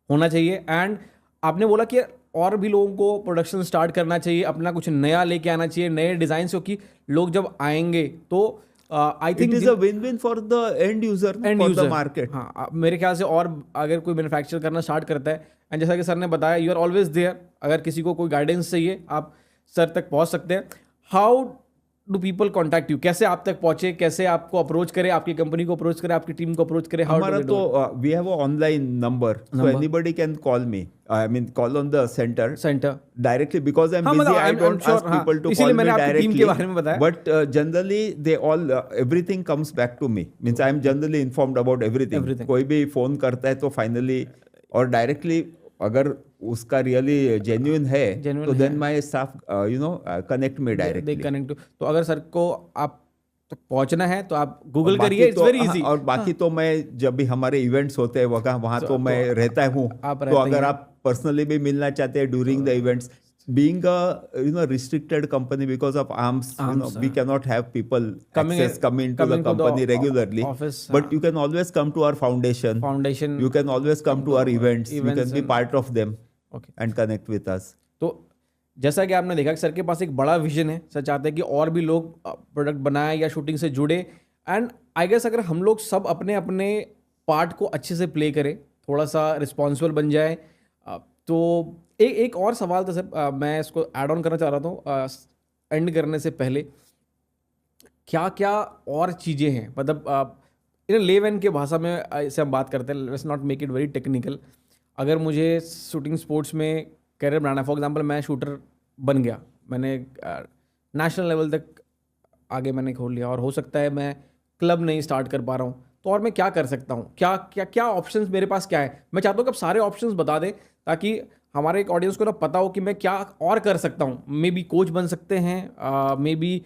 होना चाहिए। एंड आपने बोला कि और भी लोगों को प्रोडक्शन स्टार्ट करना चाहिए, अपना कुछ नया लेके आना चाहिए, नए डिज़ाइन, क्योंकि लोग जब आएंगे तो I it think is a win win for the end user, and for the user, market. हाँ मेरे ख्याल से। और अगर कोई मैन्युफैक्चर करना स्टार्ट करता है, एंड जैसा कि सर ने बताया, यू आर ऑलवेज देयर, अगर किसी को कोई गाइडेंस चाहिए आप सर तक पहुंच सकते हैं। How do people contact you, कैसे आप तक पहुंचे, कैसे आपको अप्रोच करे, आपकी कंपनी को अप्रोच करे, आपकी टीम को अप्रोच करे? हमारा तो we have a online number, so anybody can call me, I mean call on the centre directly because I'm busy. I don't ask people to call me directly, but generally they all everything comes back to me, means I am generally informed about everything. कोई भी phone करता है तो finally और directly अगर उसका really genuine है तो then my staff connect me directly, they connect. तो अगर सर को आप तक पहुंचना है तो आप गूगल करिए, इट्स वेरी इजी। और बाकी तो मैं जब भी हमारे इवेंट्स होते हैं वहाँ तो मैं रहता हूँ, तो अगर आप पर्सनली भी मिलना चाहते हैं during the events, being a restricted company because of arms, we cannot have people come into the company regularly, but you can always come to our foundation, you can always come to our events, you can be part of them and connect with us. तो जैसा कि आपने देखा कि sir के पास एक बड़ा vision है, सर चाहते हैं कि और भी लोग प्रोडक्ट बनाएं या शूटिंग से जुड़े, एंड आई गेस अगर हम लोग सब अपने अपने पार्ट को अच्छे से प्ले करें, थोड़ा सा रिस्पॉन्सिबल बन जाए, तो एक और सवाल था सर, मैं इसको ऐड ऑन करना चाह रहा था एंड करने से पहले। क्या क्या और चीज़ें हैं, मतलब इन लेवन के भाषा में इसे हम बात करते हैं, let's not make it very technical. अगर मुझे शूटिंग स्पोर्ट्स में करियर बनाना है, फॉर एग्जांपल मैं शूटर बन गया, मैंने नेशनल लेवल तक आगे मैंने खोल लिया, और हो सकता है मैं क्लब नहीं स्टार्ट कर पा रहा हूँ, तो और मैं क्या कर सकता हूँ, क्या क्या क्या ऑप्शंस मेरे पास क्या है? मैं चाहता हूँ कि आप सारे ऑप्शंस बता दें ताकि हमारे एक ऑडियंस को ना पता हो कि मैं क्या और कर सकता हूँ। मे बी कोच बन सकते हैं, मे बी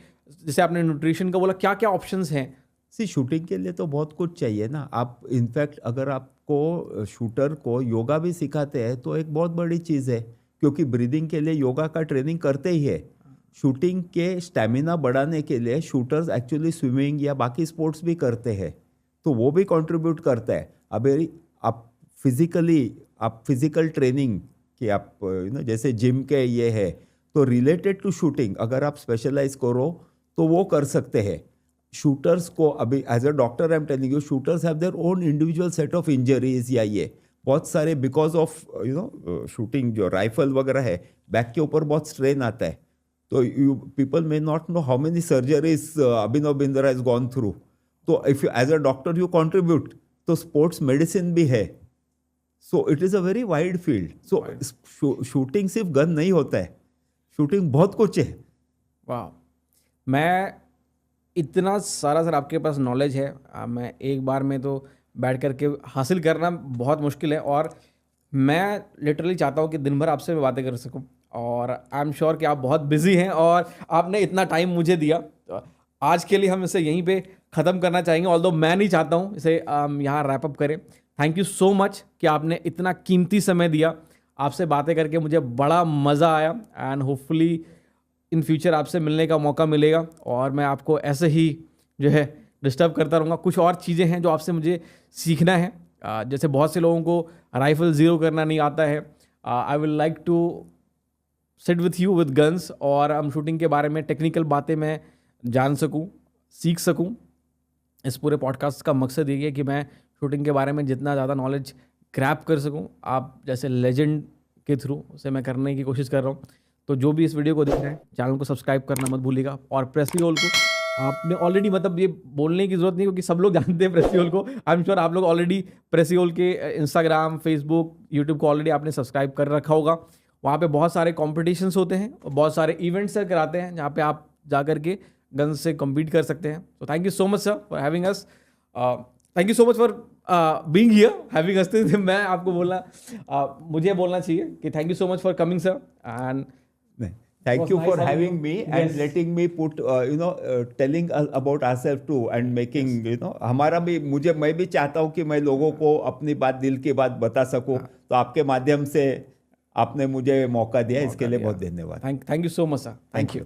जैसे आपने न्यूट्रिशन का बोला, क्या क्या ऑप्शंस हैं? सी शूटिंग के लिए तो बहुत कुछ चाहिए ना। आप इनफैक्ट अगर आपको शूटर को योगा भी सिखाते हैं तो एक बहुत बड़ी चीज़ है, क्योंकि ब्रीदिंग के लिए योगा का ट्रेनिंग करते ही है। शूटिंग के स्टेमिना बढ़ाने के लिए शूटर्स एक्चुअली स्विमिंग या बाकी स्पोर्ट्स भी करते हैं, तो वो भी कंट्रीब्यूट करता है। अभी आप फिजिकल ट्रेनिंग कि आप जैसे जिम के ये है, तो रिलेटेड टू शूटिंग अगर आप स्पेशलाइज करो तो वो कर सकते हैं। शूटर्स को अभी as a doctor I am telling you, shooters have their own individual set of injuries, या ये बहुत सारे बिकॉज ऑफ शूटिंग जो राइफल वगैरह है, बैक के ऊपर बहुत स्ट्रेन आता है, तो you people may not know how many surgeries Abhinav Bindra has gone through. तो if you as a doctor you contribute, तो स्पोर्ट्स मेडिसिन भी है, so it is a very wide field. So shooting सिर्फ गन नहीं होता है, शूटिंग बहुत कुछ है। वाह, मैं इतना सारा सर आपके पास नॉलेज है, मैं एक बार में तो बैठ करके हासिल करना बहुत मुश्किल है, और मैं लिटरली चाहता हूँ कि दिन भर आपसे बातें कर सकूँ, और आई एम श्योर कि आप बहुत बिजी हैं और आपने इतना टाइम मुझे दिया। तो आज के लिए हम इसे यहीं पे ख़त्म करना चाहेंगे, ऑल्दो मैं नहीं चाहता हूँ इसे यहाँ रैप अप करें। थैंक यू सो मच कि आपने इतना कीमती समय दिया, आपसे बातें करके मुझे बड़ा मज़ा आया, एंड होपफुली इन फ्यूचर आपसे मिलने का मौका मिलेगा, और मैं आपको ऐसे ही जो है डिस्टर्ब करता रहूँगा। कुछ और चीज़ें हैं जो आपसे मुझे सीखना है, जैसे बहुत से लोगों को राइफल ज़ीरो करना नहीं आता है। I will like to sit with you with guns, और हम शूटिंग के बारे में टेक्निकल बातें मैं जान सकूँ, सीख सकूँ। इस पूरे पॉडकास्ट का मकसद ये है कि मैं शूटिंग के बारे में जितना ज़्यादा नॉलेज ग्रैब कर सकूँ, आप जैसे लेजेंड के थ्रू उसे मैं करने की कोशिश कर रहा हूँ। तो जो भी इस वीडियो को देख रहे हैं, चैनल को सब्सक्राइब करना मत भूलिएगा, और प्रेसी होल को आपने ऑलरेडी, मतलब ये बोलने की ज़रूरत नहीं क्योंकि सब लोग जानते हैं प्रेसी होल को। आई एम श्योर आप लोग ऑलरेडी प्रेसी होल के इंस्टाग्राम, फेसबुक, यूट्यूब को ऑलरेडी आपने सब्सक्राइब कर रखा होगा। वहाँ पे बहुत सारे कॉम्पिटिशन्स होते हैं और बहुत सारे इवेंट्स सर कराते हैं जहाँ पे आप जा करके गन से कम्पीट कर सकते हैं। तो thank you so much sir for having us, thank you so much for being here, having us. मैं आपको बोलना मुझे बोलना चाहिए कि thank you so much for coming sir, and thank you for having me and letting me put telling about ourselves too and making हमारा भी, मैं भी चाहता हूँ कि मैं लोगों को अपनी बात, दिल की बात बता सकूँ, तो आपके माध्यम से आपने मुझे मौका दिया, इसके लिए बहुत धन्यवाद। Thank you so much sir, thank you.